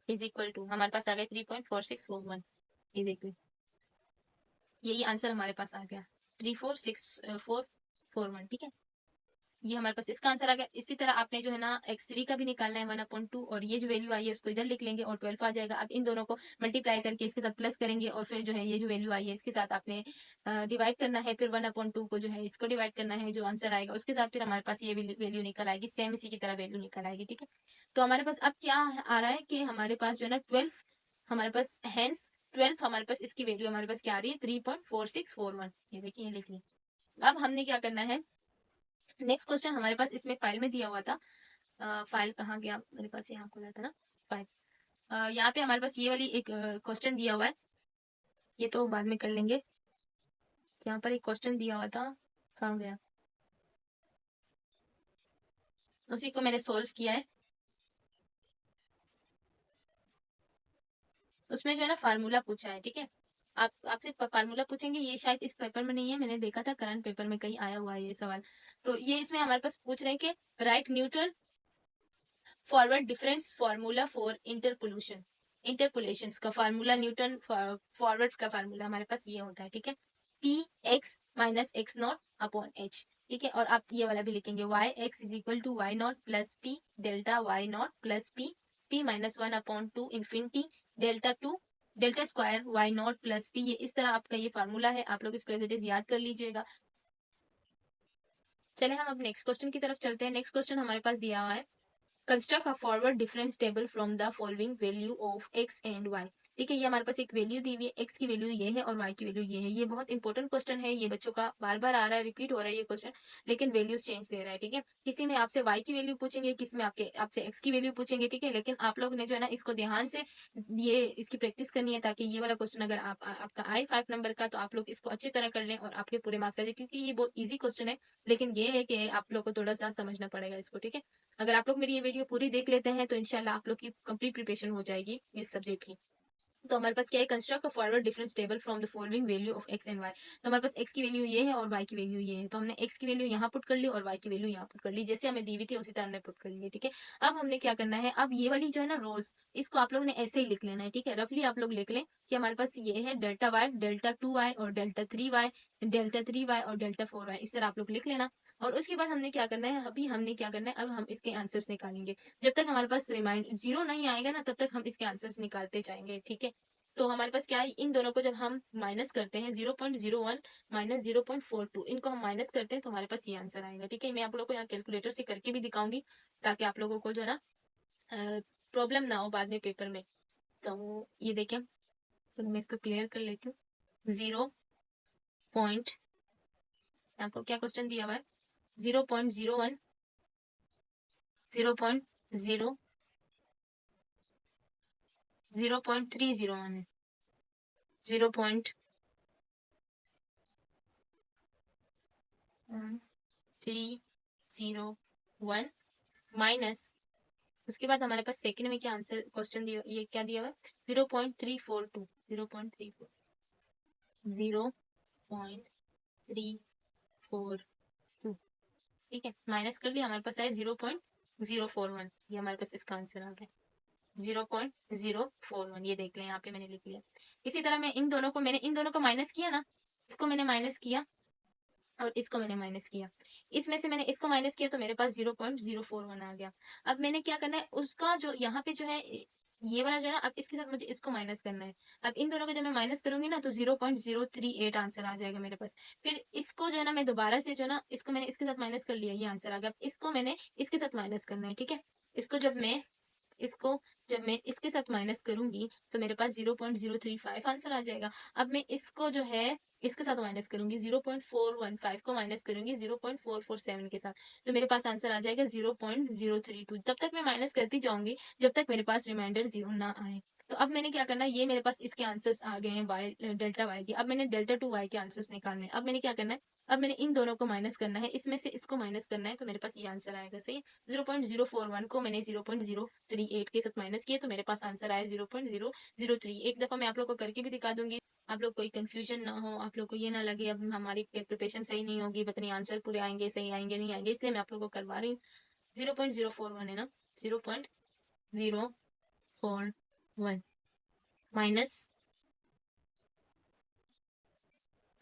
is equal to, हमारे पास आ गया 3.4641। ये देखिए, यही आंसर हमारे पास आ गया 3.4641। ठीक है, ये हमारे पास इसका आंसर आ गया। इसी तरह आपने जो है ना x3 का भी निकालना है 1/2, और ये जो वैल्यू आई है उसको इधर लिख लेंगे और 12 आ जाएगा। अब इन दोनों को मल्टीप्लाई करके इसके साथ प्लस करेंगे, और फिर जो है ये जो वैल्यू आई है इसके साथ आपने डिवाइड करना है, फिर 1/2 को जो है इसको डिवाइड करना है, जो आंसर आएगा उसके साथ फिर हमारे पास ये वैल्यू निकल आएगी, सेम इसी की तरह वैल्यू निकल आएगी। ठीक है, तो हमारे पास अब क्या आ रहा है कि हमारे पास जो है ना 12 हमारे पास हैंस 12 हमारे पास इसकी वैल्यू हमारे पास क्या आ रही है, 3.4641। ये देखिए, ये लिख लिया। अब हमने क्या करना है, नेक्स्ट क्वेश्चन हमारे पास इसमें फाइल में दिया हुआ था। फाइल कहाँ गया, मेरे पास यहाँ खुला था ना फाइल। यहाँ पे हमारे पास ये वाली एक क्वेश्चन दिया हुआ है, ये तो बाद में कर लेंगे। यहाँ पर एक क्वेश्चन दिया हुआ था, कहाँ गया, उसी को मैंने सोल्व किया है। उसमें जो है ना फार्मूला पूछा है। ठीक है, आपसे फार्मूला पूछेंगे, ये शायद इस पेपर में नहीं है, मैंने देखा था करंट पेपर में कहीं आया हुआ है ये सवाल। तो ये इसमें हमारे पास पूछ रहे हैं कि right Newton forward difference formula for interpolation. Interpolation का फार्मूला, न्यूटन फॉरवर्ड का फार्मूला हमारे पास ये होता है। ठीक है, P X minus X naught upon H. ठीक है, और आप ये वाला भी लिखेंगे, Y X is equal to Y naught plus P delta Y naught plus P P minus 1/2 infinity delta two delta square Y naught plus P. ये इस तरह आपका ये फार्मूला है, आप लोग इसको याद कर लीजिएगा। चले हम अब नेक्स्ट क्वेश्चन की तरफ चलते हैं। नेक्स्ट क्वेश्चन हमारे पास दिया हुआ है, construct a forward difference table from the following value of X and Y. ठीक है, ये हमारे पास एक वैल्यू दी हुई है, एक्स की वैल्यू ये है और वाई की वैल्यू ये है। ये बहुत इंपॉर्टेंट क्वेश्चन है, ये बच्चों का बार बार आ रहा है, रिपीट हो रहा है ये क्वेश्चन, लेकिन वैल्यूज चेंज दे रहा है। ठीक है, किसी में आपसे वाई की वैल्यू पूछेंगे, किसी में आपसे एक्स की वैल्यू पूछेंगे। ठीक है, लेकिन आप लोग ने जो है ना इसको ध्यान से ये इसकी प्रैक्टिस करनी है, ताकि ये वाला क्वेश्चन अगर आपका आए 5 नंबर का तो आप लोग इसको अच्छी तरह कर लें और आपके पूरे मार्क्स आ जाए, क्योंकि ये बहुत ईजी क्वेश्चन है। लेकिन ये है कि आप लोग को थोड़ा सा समझना पड़ेगा इसको। ठीक है, अगर आप लोग मेरी ये वीडियो पूरी देख लेते हैं तो इंशाल्लाह आप लोग की कंप्लीट प्रिपरेशन हो जाएगी इस सब्जेक्ट की। तो हमारे पास क्या है, construct a forward difference table from the following value of X and Y. तो हमारे पास एक्स की वैल्यू ये है और वाई की वैल्यू ये है, तो हमने एक्स की वैल्यू यहाँ पुट कर ली और वाई की वैल्यू यहाँ पुट कर ली, जैसे हमें दी हुई थी उसी तरह हमने पुट कर ली, ठीक है। अब हमने क्या करना है, अब ये वाली जो है ना रोज, इसको आप लोगों ने ऐसे ही लिख लेना है, ठीक है। रफली आप लोग लिख लें कि हमारे पास ये है डेल्टा वाई, डेल्टा 2 वाई और डेल्टा 3 वाई, डेल्टा 3 वाई और डेल्टा 4 वाई, इस तरह आप लोग लिख लेना। और उसके बाद हमने क्या करना है, अभी हमने क्या करना है, अब हम इसके आंसर्स निकालेंगे। जब तक हमारे पास रिमाइंड जीरो नहीं आएगा ना, तब तक हम इसके आंसर्स निकालते जाएंगे, ठीक है। तो हमारे पास क्या है, इन दोनों को जब हम माइनस करते हैं 0.01 माइनस 0.42, इनको हम माइनस करते हैं तो हमारे पास ये आंसर आएगा, ठीक है। मैं आप लोगों को यहाँ कैलकुलेटर से करके भी दिखाऊंगी ताकि आप लोगों को जो है ना प्रॉब्लम ना हो बाद में पेपर में। तो ये देखें, तो मैं इसको क्लियर कर लेती हूँ। 0. आपको क्या क्वेश्चन दिया हुआ है, 0.01, 0.0, 0.301 है, 0.301 माइनस, उसके बाद हमारे पास सेकंड में क्या आंसर क्वेश्चन दिया, ये क्या दिया हुआ है, 0.342, 0.34, 0.342, ठीक है। माइनस कर दिया, हमारे पास आया 0.041, ये हमारे पास इसका आंसर आ गया 0.041, ये देख लें यहाँ पे मैंने लिख लिया। इसी तरह मैं इन दोनों को माइनस किया ना, इसको मैंने माइनस किया और इसको मैंने माइनस किया, इसमें से मैंने इसको माइनस किया तो मेरे पास 0.041 आ गया। अब मैंने क्या करना है, उसका जो यहाँ पे जो है ये वाला जो है ना, अब इसके साथ मुझे इसको माइनस करना है। अब इन दोनों को जब मैं माइनस करूंगी ना तो 0.038 आंसर आ जाएगा मेरे पास। फिर इसको जो है ना मैं दोबारा से जो है ना, इसको मैंने इसके साथ माइनस कर लिया, ये आंसर आ गया। अब इसको मैंने इसके साथ माइनस करना है, ठीक है। इसको जब मैं इसके साथ माइनस करूंगी तो मेरे पास 0.035 आंसर आ जाएगा। अब मैं इसको जो है इसके साथ माइनस करूंगी, 0.415 को माइनस करूंगी 0.447 के साथ, तो मेरे पास आंसर आ जाएगा 0.032। जब तक मैं माइनस करती जाऊंगी जब तक मेरे पास रिमाइंडर जीरो ना आए। तो अब मैंने क्या करना है, ये मेरे पास इसके आंसर्स आ गए हैं वाई, डेल्टा वाई के। अब मैंने डेल्टा 2 वाई के आंसर्स निकालने हैं। अब मैंने क्या करना है, अब मैंने इन दोनों को माइनस करना है, इसमें से इसको माइनस करना है, तो मेरे पास ये आंसर आएगा, सही है। 0.041 को मैंने 0.038 के साथ माइनस किया तो मेरे पास आंसर आया 0.003। एक दफा मैं आप लोग को करके भी दिखा दूंगी, आप लोग कोई कंफ्यूजन ना हो, आप लोग को ये ना लगे अब हमारी प्रिपरेशन सही नहीं होगी, पता नहीं आंसर पूरे आएंगे, सही आएंगे नहीं आएंगे, इसलिए मैं आप लोग को करवा रही हूँ। 0.041 है ना, 0.041 माइनस,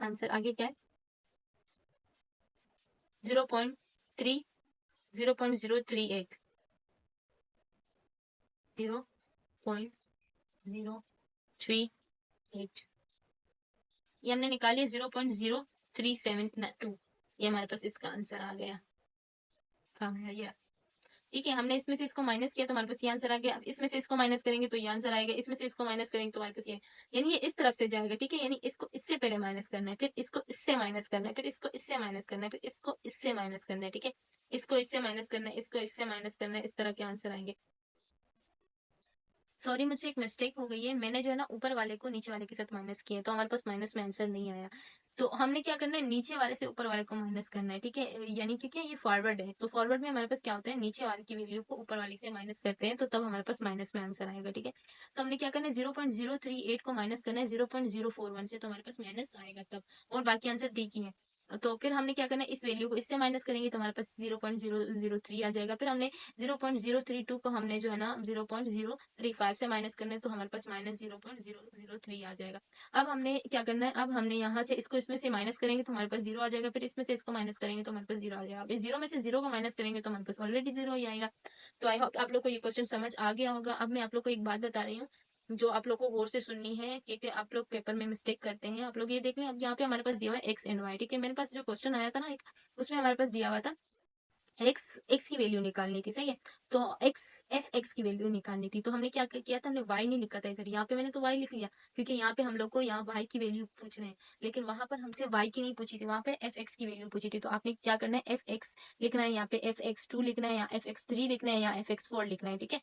आंसर आगे क्या है, 0.3, 0.038, 0.038, ये हमने निकाली 0.0372, ये हमारे पास इसका आंसर आ गया। कहाँ है ये, ठीक है। हमने इसमें से इसको माइनस किया तो हमारे पास ये आंसर आ गया। अब इसमें से इसको माइनस करेंगे तो ये आंसर आएगा, इसमें से इसको माइनस करेंगे तो हमारे पास ये, यानी ये इस तरफ से जाएगा, ठीक है। यानी इसको इससे पहले माइनस करना है, फिर इसको इससे माइनस करना है, फिर इसको इससे माइनस करना है, फिर इसको इससे माइनस करना है, ठीक है। इसको इससे माइनस करना है, इसको इससे माइनस करना है, इस तरह के आंसर आएंगे। सॉरी, मुझसे एक मिस्टेक हो गई है, मैंने जो है ना ऊपर वाले को नीचे वाले के साथ माइनस किया तो हमारे पास माइनस में आंसर नहीं आया। तो हमने क्या करना है, नीचे वाले से ऊपर वाले को माइनस करना है, ठीक है। यानी क्योंकि ये फॉरवर्ड है तो फॉरवर्ड में हमारे पास क्या होता है, नीचे वाले की वैल्यू को ऊपर वाले से माइनस करते हैं तो तब हमारे पास माइनस में आंसर आएगा, ठीक है। तो हमने क्या करना है, 0.038 को माइनस करना है 0.041 से, तो हमारे पास माइनस आएगा तब, और बाकी आंसर ठीक ही है। तो फिर हमने क्या करना है, इस वैल्यू को इससे माइनस करेंगे तो हमारे पास 0.003 आ जाएगा। फिर हमने 0.032 को हमने जो है ना 0.035 से माइनस करना है तो हमारे पास माइनस 0.003 आ जाएगा। अब हमने क्या करना है, अब हमने यहाँ से इसको इसमें से माइनस करेंगे तो हमारे पास जीरो आ जाएगा, फिर इसमें से इसको माइनस करेंगे तो हमारे पास जीरो आ जाएगा। अब इस जीरो में से जीरो को माइनस करेंगे तो हमारे पास ऑलरेडी जीरो ही आएगा। तो आई होप आप लोग को ये क्वेश्चन समझ आ गया होगा। अब मैं आप लोग को एक बात बता रही हूँ जो आप लोग को गौर से सुननी है, क्योंकि आप लोग पेपर में मिस्टेक करते हैं। आप लोग ये देख लें, अब यहाँ पे हमारे पास दिया हुआ है एक्स एंड वाई, ठीक है। मेरे पास जो क्वेश्चन आया था ना एक, उसमें हमारे पास दिया हुआ था एक्स, एक्स की वैल्यू निकालनी थी, सही है। तो एक्स, एफ एक्स की वैल्यू निकालनी थी, तो हमने क्या किया था, हमने वाई नहीं लिखा था इधर, यहाँ पे मैंने तो वाई लिख लिया क्योंकि यहाँ पे हम लोग को यहाँ वाई की वैल्यू पूछ रहे हैं, लेकिन वहां पर हमसे वाई की नहीं पूछी थी, वहां पे एफ एक्स की वैल्यू पूछी थी। तो आपने क्या करना है, एफ एक्स लिखना है, यहाँ पे एफ एक्स टू लिखना है, या एफ एक्स थ्री लिखना है, या एफ एक्स फोर लिखना है, ठीक है।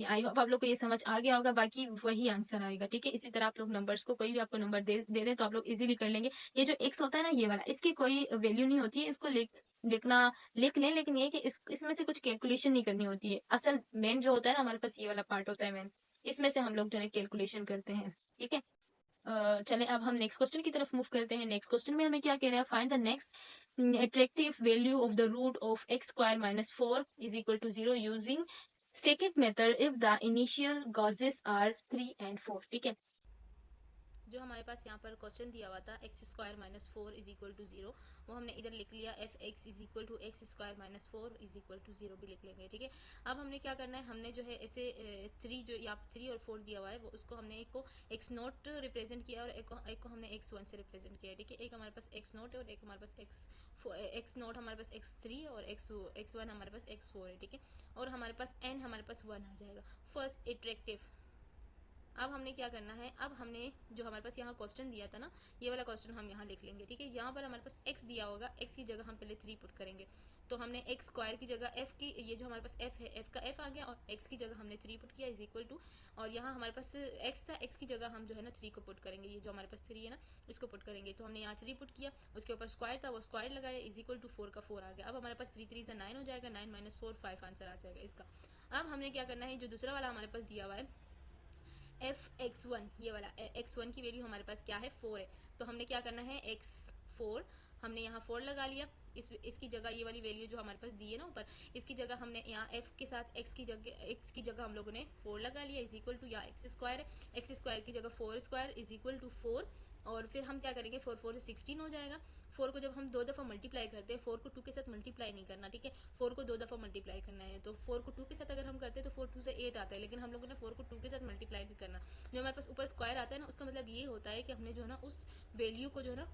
आई होप आप लोग को ये समझ आ गया होगा, बाकी वही आंसर आएगा, ठीक है। इसी तरह आप लोग नंबर्स को, कोई भी आपको नंबर दे दें तो आप लोग इजीली कर लेंगे। ये जो एक्स होता है ना ये वाला, इसकी कोई वैल्यू नहीं होती है, इसको लिखना लिख लें, लेकिन ये कि इसमें से कुछ कैलकुलेशन नहीं करनी होती है। असल मेन जो होता है ना हमारे पास, ये वाला पार्ट होता है मेन, इसमें से हम लोग जो है कैलकुलेशन करते हैं। ठीक है। चलें अब हम नेक्स्ट क्वेश्चन की तरफ मूव करते हैं। नेक्स्ट क्वेश्चन में हमें क्या कह रहा है, find the next attractive value of the root of x square minus 4 is equal to 0 using second method if the initial causes are 3 and 4। ठीक है, जो हमारे पास यहाँ पर क्वेश्चन दिया हुआ था X square minus four is equal to zero, वो हमने इधर लिख लिया F X is equal to X square minus four is equal to zero भी लिख लेंगे। ठीक है, अब हमने क्या करना है, हमने जो है ऐसे थ्री जो यहाँ थ्री और फोर दिया हुआ है वो उसको हमने एक को एक्स नोट रिप्रेजेंट किया और एक को हमने एक्स वन से रिप्रेजेंट किया है। ठीक है, एक हमारे पास एक्स नोट है और एक हमारे पास एक्स नोट हमारे पास एक्स थ्री और एक्स वन हमारे पास एक्स फोर है। ठीक है, और हमारे पास एन हमारे पास वन आ जाएगा। फर्स्ट इटरेक्टिव, अब हमने क्या करना है, अब हमने जो हमारे पास यहाँ क्वेश्चन दिया था ना, ये वाला क्वेश्चन हम यहाँ लिख लेंगे। ठीक है, यहाँ पर हमारे पास x दिया होगा, x की जगह हम पहले 3 पुट करेंगे। तो हमने एक्स स्क्वायर की जगह f की, ये जो हमारे पास f है f का f आ गया और x की जगह हमने 3 पुट किया इज इक्वल टू, और यहाँ हमारे पास x था, x की जगह हम जो है ना 3 को पुट करेंगे। ये जो हमारे पास 3 है ना इसको पुट करेंगे, तो हमने यहाँ 3 पुट किया, उसके ऊपर स्क्वायर था वो स्क्वायर लगाया इज इक्वल टू 4 का 4 आ गया। अब हमारे पास 3 3 से 9 हो जाएगा, 9 माइनस 4 5 आंसर आ जाएगा इसका। अब हमने क्या करना है, जो दूसरा वाला हमारे पास दिया हुआ है एफ एक्स वन, ये वाला एक्स वन की वैल्यू हमारे पास क्या है 4 है, तो हमने क्या करना है एक्स फोर, हमने यहाँ 4 लगा लिया। इसकी जगह ये वाली वैल्यू जो हमारे पास दी है ना ऊपर, इसकी जगह हमने यहाँ f के साथ x की जगह हम लोगों ने 4 लगा लिया इज इक्वल टू, यहाँ एक्स स्क्वायर है, एक्स स्क्वायर की जगह 4 स्क्वायर इज इक्वल टू 4, और फिर हम क्या करेंगे 4 4 से 16 हो जाएगा। 4 को जब हम 2 दफ़ा मल्टीप्लाई करते हैं, 4 को 2 के साथ मल्टीप्लाई नहीं करना। ठीक है, 4 को 2 दफ़ा मल्टीप्लाई करना है, तो 4 को 2 के साथ अगर हम करते हैं तो 4 2 से 8 आता है, लेकिन हम लोगों ने 4 को 2 के साथ मल्टीप्लाई नहीं करना। जो हमारे पास ऊपर स्क्वायर आता है ना, उसका मतलब ये होता है कि हमने जो है ना उस वैल्यू को जो है ना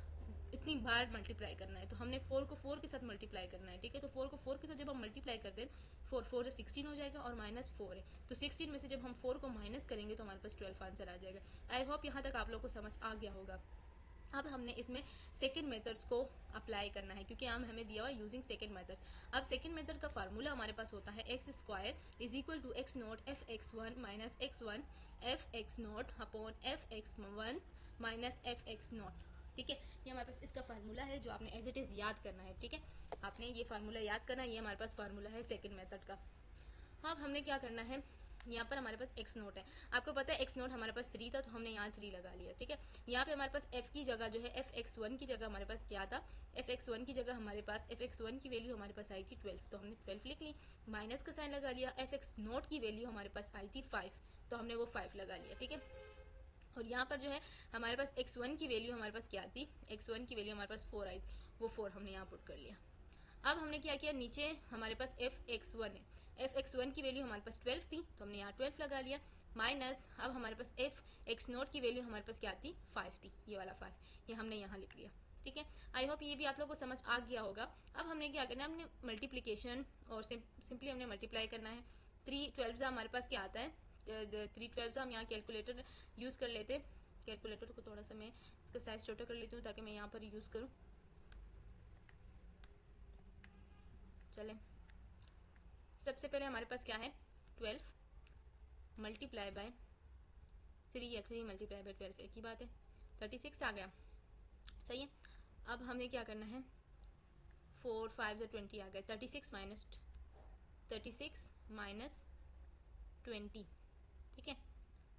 इतनी बार मल्टीप्लाई करना है, तो हमने 4 को 4 के साथ मल्टीप्लाई करना है। ठीक है, तो 4 को 4 के साथ जब हम मल्टीप्लाई करते हैं 4 4 से 16 हो जाएगा और माइनस 4 है, तो 16 में से जब हम 4 को माइनस करेंगे तो हमारे पास 12 आंसर आ जाएगा। आई होप यहाँ तक आप लोग को समझ आ गया होगा। अब हमने इसमें सेकेंड मेथड्स को अप्लाई करना है, क्योंकि हम हमें दिया हुआ यूजिंग सेकेंड मेथड। अब सेकेंड मेथड का फार्मूला हमारे पास होता है X square is equal to X naught F X one minus X one F X naught upon F X one minus F X naught. ठीक है, ये हमारे पास इसका फार्मूला है जो आपने एज इट इज याद करना है। ठीक है, आपने ये फार्मूला याद करना है, ये हमारे पास फार्मूला है सेकेंड मेथड का। अब हमने क्या करना है, यहाँ पर हमारे पास एक्स नोट है, आपको पता है एक्स नोट हमारे पास 3 था तो हमने यहाँ 3 लगा लिया। ठीक है, यहाँ पे हमारे पास एफ की जगह जो है एफ एक्स वन की जगह हमारे पास क्या था, एफ एक्स वन की जगह हमारे पास एफ एक्स वन की वैल्यू हमारे पास आई थी 12, तो हमने 12 लिख ली, माइनस का साइन लगा लिया। एफ एक्स नोट की वैल्यू हमारे पास आई थी 5, तो हमने वो 5 लगा लिया। ठीक है, और यहाँ पर जो है हमारे पास एक्स वन की वैल्यू हमारे पास क्या थी, एक्स वन की वैल्यू हमारे पास 4 आई, वो 4 हमने यहाँ पुट कर लिया। अब हमने क्या किया, नीचे हमारे पास एफ एक्स वन है, एफ एक्स वन की वैल्यू हमारे पास 12 थी तो हमने यहाँ 12 लगा लिया, माइनस अब हमारे पास एफ एक्स नोट की वैल्यू हमारे पास क्या थी 5 थी, ये वाला 5 ये हमने यहाँ लिख लिया। ठीक है, आई होप ये भी आप लोगों को समझ आ गया होगा। अब हमने क्या करना है, हमने मल्टीप्लीकेशन और सिंपली हमने मल्टीप्लाई करना है। 3 12 हमारे पास क्या आता है, 3 12 हम यहाँ कैलकुलेटर यूज़ कर लेते, कैलकुलेटर को थोड़ा सा मैं इसका साइज छोटा कर लेती हूँ ताकि मैं यहाँ पर यूज़ करूँ। चलें, सबसे पहले हमारे पास क्या है 12 मल्टीप्लाई बाय 3 या 3 मल्टीप्लाई बाय 12 एक ही बात है, 36 आ गया। सही है, अब हमें क्या करना है 4 5 से 20 आ गया, 36 माइनस 20। ठीक है,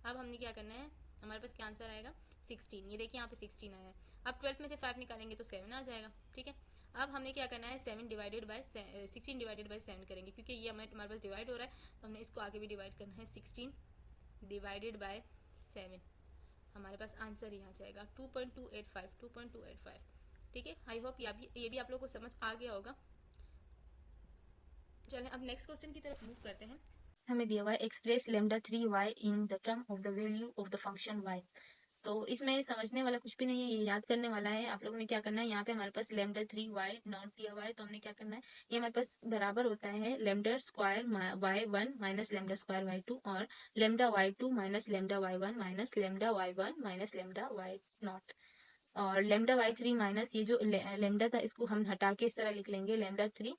अब हमने क्या करना है, हमारे पास क्या आंसर आएगा 16, ये देखिए यहाँ पे 16 आया है। अब 12 में से 5 निकालेंगे तो 7 आ जाएगा। ठीक है, अब हमने क्या करना है 7 डिवाइडेड बाय 16 डिवाइडेड बाय 7 करेंगे, क्योंकि ये हमारे पास डिवाइड हो रहा है तो हमने इसको आगे भी डिवाइड करना है। 16 डिवाइडेड बाय 7 हमारे पास आंसर ही आ जाएगा 2.285। ठीक है, आई होप ये भी आप लोगों को समझ आ गया होगा। चलें अब नेक्स्ट क्वेश्चन की तरफ मूव करते हैं। हमें दिया हुआ है express lambda 3y in the term of the value of the function y। तो इसमें समझने वाला कुछ भी नहीं है, ये याद करने वाला है। आप लोगों ने क्या करना है, यहाँ पे हमारे पास लेमडा 3y नॉट दिया हुआ है, तो हमने क्या करना है, ये हमारे पास बराबर होता है lambda square y1 minus lambda square y2 और lambda y2 minus lambda y1 minus lambda y1 minus lambda y not, और लेमडा y3 माइनस ये जो लेमडा था इसको हम हटा के इस तरह लिख लेंगे lambda 3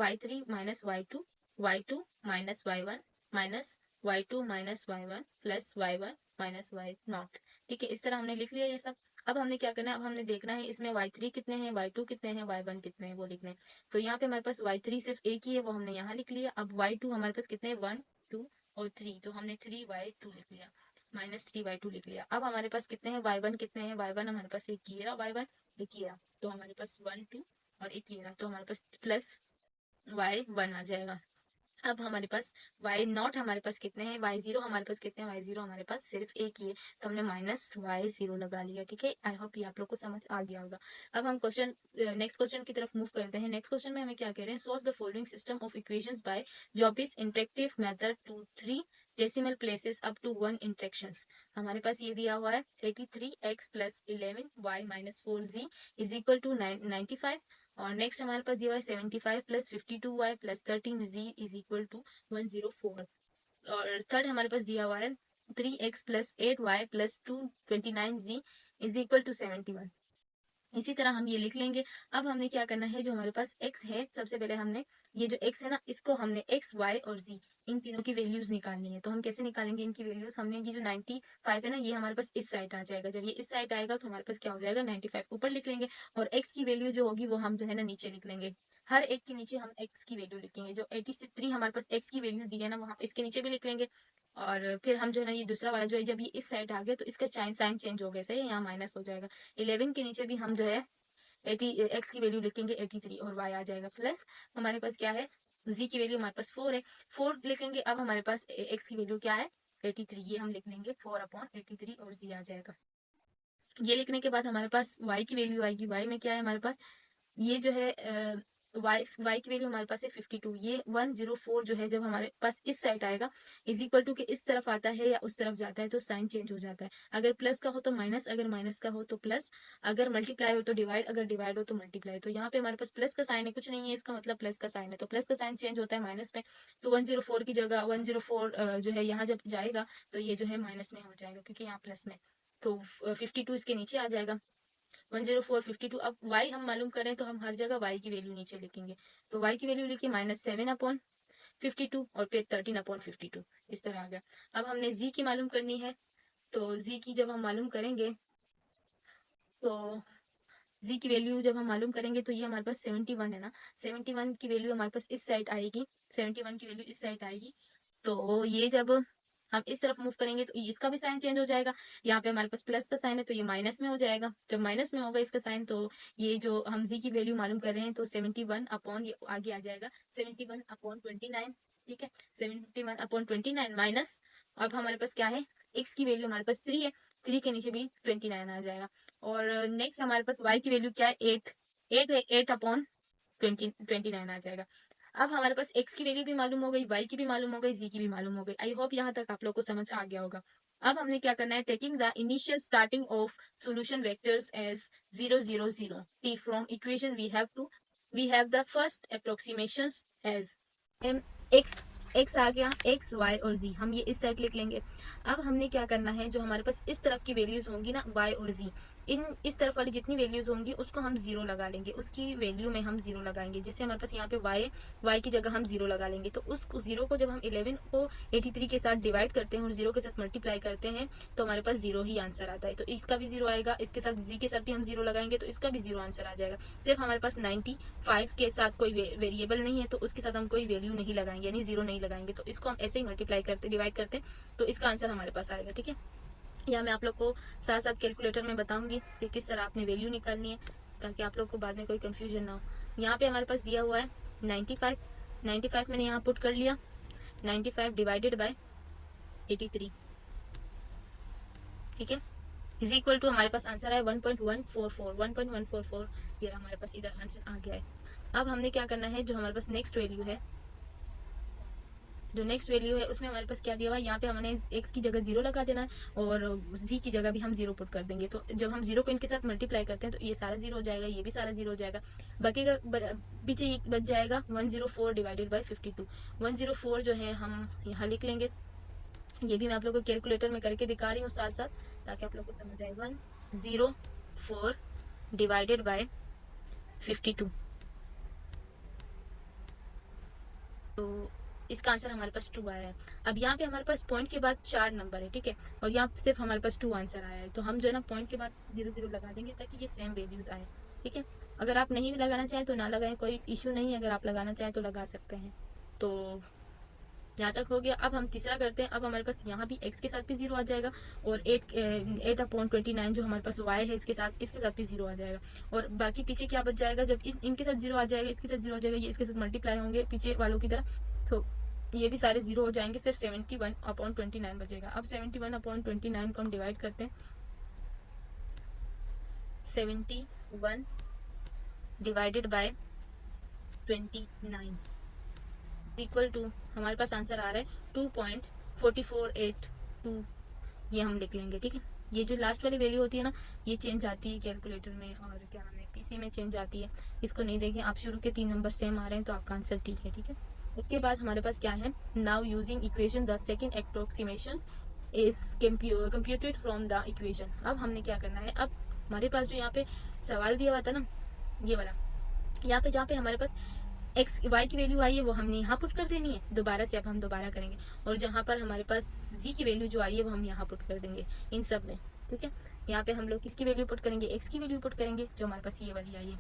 y3 minus y2 minus y1 minus y2 minus y1 plus y1 minus y not. ठीक है, इस तरह हमने लिख लिया ये सब। अब हमने क्या करना है, अब हमने देखना है इसमें y3 कितने हैं, y2 कितने हैं, y1 कितने हैं वो लिखने हैं। तो यहाँ पे हमारे पास y3 सिर्फ एक ही है, वो हमने यहाँ लिख लिया। अब y2 हमारे पास कितने हैं 1 2 और 3, तो हमने 3y2 लिख लिया। -3/2 लिख लिया। अब हमारे पास कितने हैं y1 कितने हैं, y1 हमारे पास एक ये रहा, y1 एक ये रहा, तो हमारे पास 1 2 और एक ये रहा, तो हमारे पास प्लस y1 आ जाएगा। अब हमारे पास y0 हमारे पास कितने हैं, y0 हमारे पास कितने हैं, y0 हमारे पास सिर्फ एक ही है, तो हमने -y0 लगा लिया। ठीक है, आई होप ये आप लोग को समझ आ गया होगा। अब हम क्वेश्चन नेक्स्ट क्वेश्चन की तरफ मूव करते हैं। नेक्स्ट क्वेश्चन में हमें क्या कह रहे हैं, solve the following system of equations by Jacobi's interactive method to 3 decimal places up to 1 interactions. हमारे पास ये दिया हुआ है 83x + 11y - 4z = 95। और नेक्स्ट हमारे पास दिया हुआ है 75 + 52y + 13z = 104। और थर्ड हमारे पास दिया हुआ है 3x + 8y + 229z = 71। इसी तरह हम ये लिख लेंगे। अब हमने क्या करना है, जो हमारे पास x है, सबसे पहले हमने ये जो x है ना, इसको हमने x, y और z इन तीनों की वैल्यूज निकालनी है। तो हम कैसे निकालेंगे इनकी वैल्यूज, हमने ये जो 95 है ना, ये हमारे पास इस साइड आ जाएगा। जब ये इस साइड आएगा तो हमारे पास क्या हो जाएगा, 95 ऊपर लिख लेंगे, और x की वैल्यू जो होगी वो हम जो है ना नीचे लिख लेंगे। हर एक के नीचे हम x की वैल्यू लिखेंगे। जो 83 हमारे पास x की वैल्यू दी है ना, वो हम इसके नीचे भी लिख लेंगे। और फिर हम जो है ना ये दूसरा वाला जो है, जब ये इस साइड आ गया तो इसका साइन चेंज हो गया, सही है, यहाँ माइनस हो जाएगा। 11 के नीचे भी हम जो है 80 x की वैल्यू लिखेंगे 83, और y आ जाएगा प्लस हमारे पास क्या है, z की वैल्यू हमारे पास 4 है, 4 लिखेंगे। अब हमारे पास x की वैल्यू क्या है, 83, ये हम लिख लेंगे 4/83 और z आ जाएगा। ये लिखने के बाद हमारे पास y की वैल्यू आएगी, y में क्या है हमारे पास, ये जो है y की वैल्यू हमारे पास है 52। ये 104 जो है जब हमारे पास इस साइड आएगा, = के इस तरफ आता है या उस तरफ जाता है तो साइन चेंज हो जाता है। अगर प्लस का हो तो माइनस, अगर माइनस का हो तो प्लस, अगर मल्टीप्लाई हो तो डिवाइड, अगर डिवाइड हो तो मल्टीप्लाई। तो यहाँ पे हमारे पास प्लस का साइन है, कुछ नहीं है, इसका मतलब प्लस का साइन है, तो प्लस का साइन चेंज होता है माइनस में। तो 104 की जगह 104 जो है यहाँ जब जाएगा तो ये जो है माइनस में हो जाएगा, क्योंकि यहाँ प्लस में, तो 52 इसके नीचे आ जाएगा। 104 52। अब y हम मालूम करें तो हम हर जगह y की वैल्यू नीचे लिखेंगे। तो y की वैल्यू लिखी -7/52 और फिर 13/52, इस तरह आ गया। अब हमने z की मालूम करनी है, तो z की जब हम मालूम करेंगे तो z की वैल्यू जब हम मालूम करेंगे तो ये हमारे पास 71 है ना, 71 की वैल्यू हमारे पास इस साइड आएगी, 71 की वैल्यू इस साइड आएगी। तो ये जब हम इस तरफ मूव करेंगे तो इसका भी साइन चेंज हो जाएगा। यहाँ पे हमारे पास प्लस का साइन है तो ये माइनस में हो जाएगा। जब माइनस में होगा इसका साइन, तो ये जो हम जी की वैल्यू मालूम कर रहे हैं तो 71 अपॉन ये आगे आ जाएगा 71/29। ठीक है, 71/29 माइनस, अब हमारे पास क्या है, x की वैल्यू हमारे पास 3 है, 3 के नीचे भी 29 आ जाएगा। और नेक्स्ट हमारे पास y की वैल्यू क्या है, 8 8 है, 8/29 आ जाएगा। अब हमारे पास x की वैल्यू भी मालूम हो गई, y की भी मालूम हो गई, z की भी मालूम हो गई। आई होप यहाँ तक आप लोग को समझ आ गया होगा। अब हमने क्या करना है, taking the initial starting of solution vectors as 0 0 0 t from equation we have the first approximations as m x आ गया, x y और z हम ये इस साइड लिख लेंगे। अब हमने क्या करना है, जो हमारे पास इस तरफ की वैल्यूज होंगी ना y और z, इन इस तरफ वाली जितनी वैल्यूज होंगी उसको हम 0 लगा लेंगे, उसकी वैल्यू में हम 0 लगाएंगे। जैसे हमारे पास यहाँ पे y की जगह हम 0 लगा लेंगे, तो उस 0 को जब हम 11 को 83 के साथ डिवाइड करते हैं और 0 के साथ मल्टीप्लाई करते हैं तो हमारे पास 0 ही आंसर आता है। तो इसका भी 0 आएगा, इसके साथ z के साथ भी हम 0 लगाएंगे तो इसका भी 0 आंसर आ जाएगा। सिर्फ हमारे पास 95 के साथ कोई वेरिएबल नहीं है तो उसके साथ हम कोई वैल्यू नहीं लगाएंगे, यानी 0 नहीं लगाएंगे, तो इसको हम ऐसे ही मल्टीप्लाई करते डिवाइड करते तो इसका आंसर हमारे पास आएगा। ठीक है, या मैं आप लोग को साथ साथ कैलकुलेटर में बताऊंगी कि किस तरह आपने वैल्यू निकालनी है, ताकि आप लोग को बाद में कोई कंफ्यूजन ना हो। यहाँ पे हमारे पास दिया हुआ है 95, 95 मैंने यहाँ पुट कर लिया, 95 डिवाइडेड बाय 83। ठीक है, = हमारे पास आंसर है 1.144, ये हमारे पास इधर आंसर आ गया है। अब हमने क्या करना है, जो हमारे पास नेक्स्ट वैल्यू है, जो नेक्स्ट वैल्यू है उसमें हमारे पास क्या दिया हुआ है, यहाँ पे हमने x की जगह 0 लगा देना है और z की जगह भी हम 0 पुट कर देंगे। तो जब हम 0 को इनके साथ मल्टीप्लाई करते हैं तो ये सारा 0 हो जाएगा, ये भी सारा 0 हो जाएगा, बचेगा पीछे ये बच जाएगा 104 डिवाइडेड बाय 52। 104 जो है हम यहाँ लिख लेंगे, ये भी मैं आप लोग को कैलकुलेटर में करके दिखा रही हूँ साथ साथ, ताकि आप लोग को समझ आए। 104 डिवाइडेड बाय 52, तो इसका आंसर हमारे पास 2 आया है। अब यहाँ पे हमारे पास पॉइंट के बाद 4 नंबर है, ठीक है, और यहाँ सिर्फ हमारे पास 2 आंसर आया है, तो हम जो है ना पॉइंट के बाद 0 0 लगा देंगे ताकि ये सेम वैल्यूज आए। ठीक है, अगर आप नहीं भी लगाना चाहें तो ना लगाएं, कोई इशू नहीं है, अगर आप लगाना चाहें तो लगा सकते हैं। तो यहाँ तक हो गया। अब हम तीसरा करते हैं। अब हमारे पास यहाँ भी x के साथ भी 0 आ जाएगा और 8/29 जो हमारे पास y है इसके साथ भी 0 आ जाएगा। और बाकी पीछे क्या बच जाएगा, जब इनके साथ 0 आ जाएगा, इसके साथ 0 आ जाएगा, ये इसके साथ मल्टीप्लाई होंगे पीछे वालों की तरह, तो ये भी सारे 0 हो जाएंगे, सिर्फ 71/29 बचेगा। अब 71/29 को हम डिवाइड करते हैं। 71 डिवाइडेड बाय 29 इक्वल टू, हमारे पास आंसर आ रहा है 2.4482। ये हम लिख लेंगे, ठीक है। ये जो लास्ट वाली वैल्यू होती है ना, ये चेंज आती है कैलकुलेटर में और क्या नाम है पीसी में चेंज आती है। इसको नहीं देखें आप, शुरू के 3 नंबर सेम आ रहे हैं तो आपका आंसर ठीक है, ठीक है। उसके बाद हमारे पास क्या है, now using equation the second approximation is computed from the equation. अब हमने क्या करना है, अब हमारे पास जो यहाँ पे सवाल दिया हुआ था ना, ये वाला, यहाँ पे जहाँ पे हमारे पास एक्स वाई की वैल्यू आई है वो हमने यहाँ पुट कर देनी है दोबारा से। अब हम दोबारा करेंगे और जहाँ पर हमारे पास जी की वैल्यू जो आई है वो हम यहाँ पुट कर देंगे इन सब में, ठीक है। यहाँ पे हम लोग किसकी वैल्यू पुट करेंगे, एक्स की वैल्यू पुट करेंगे जो हमारे पास ये वाली आई है,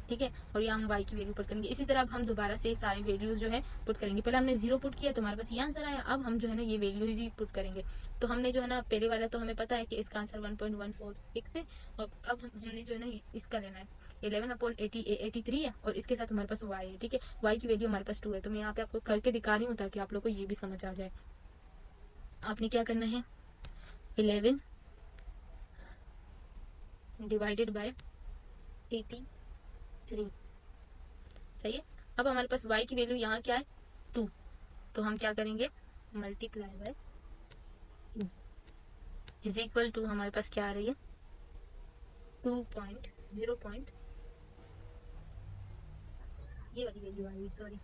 ठीक है। और यहाँ हम वाई की वैल्यू पुट करेंगे। इसी तरह अब हम दोबारा से सारी वैल्यूज जो है पुट करेंगे। पहले हमने 0 पुट किया तो हमारे पास ये आंसर आया, अब हम जो है ना ये वैल्यू ही पुट करेंगे। तो हमने जो है ना पहले वाला तो हमें पता है कि इसका आंसर 1.146 है, और अब हमने जो है ना इसका लेना है 11/83 है, और इसके साथ हमारे पास वाई है, ठीक है। वाई की वैल्यू हमारे पास 2 है, तो मैं यहाँ पे आपको करके दिखा रही हूँ ताकि आप लोग को ये भी समझ आ जाए। आपने क्या करना है, 11 डिवाइडेड बाय 83, सही है। अब हमारे पास y की वैल्यू यहाँ क्या है 2, तो हम क्या करेंगे multiply by 2 is equal to, हमारे पास क्या आ रही है 2.0 पॉइंट, ये वाली वैल्यू आ रही है, सॉरी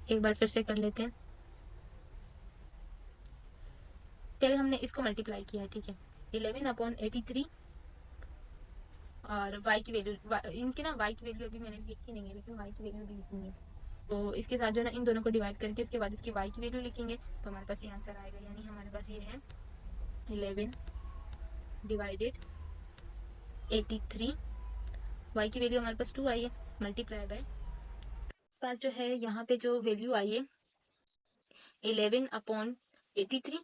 एक बार फिर से कर लेते हैं। पहले हमने इसको मल्टीप्लाई किया है, ठीक है। 11/83 और y की वैल्यू, इनकी ना y की वैल्यू अभी मैंने लिखी नहीं है, लेकिन y की वैल्यू भी लिखनी है। तो इसके साथ जो है ना इन दोनों को डिवाइड करके उसके बाद इसकी y की वैल्यू लिखेंगे तो हमारे पास ये आंसर आएगा। यानी हमारे पास ये है 11 डिवाइडेड 83, y की वैल्यू हमारे पास 2 आई है, मल्टीप्लाई बाय पास जो है यहाँ पे जो वैल्यू आई है 11/83,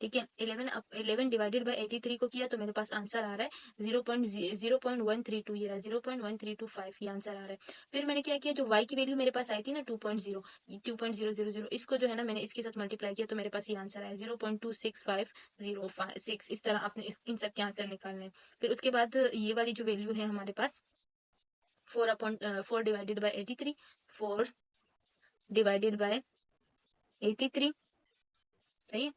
ठीक है। 11 डिवाइडेड बाय 83 को किया तो मेरे पास आंसर आ रहा है 0.132, ये रहा 0.1325, ये आंसर आ रहा है। फिर मैंने क्या किया, जो y की वैल्यू मेरे पास आई थी ना 2.0, इसको जो है ना मैंने इसके साथ मल्टीप्लाई किया तो मेरे पास ये आंसर आया 0.265056। इस तरह आपने इन सब के आंसर निकालने हैं। फिर उसके बाद ये वाली जो वैल्यू है हमारे पास 4 डिवाइडेड बाय 83, 4 डिवाइडेड बाय 83, सही है।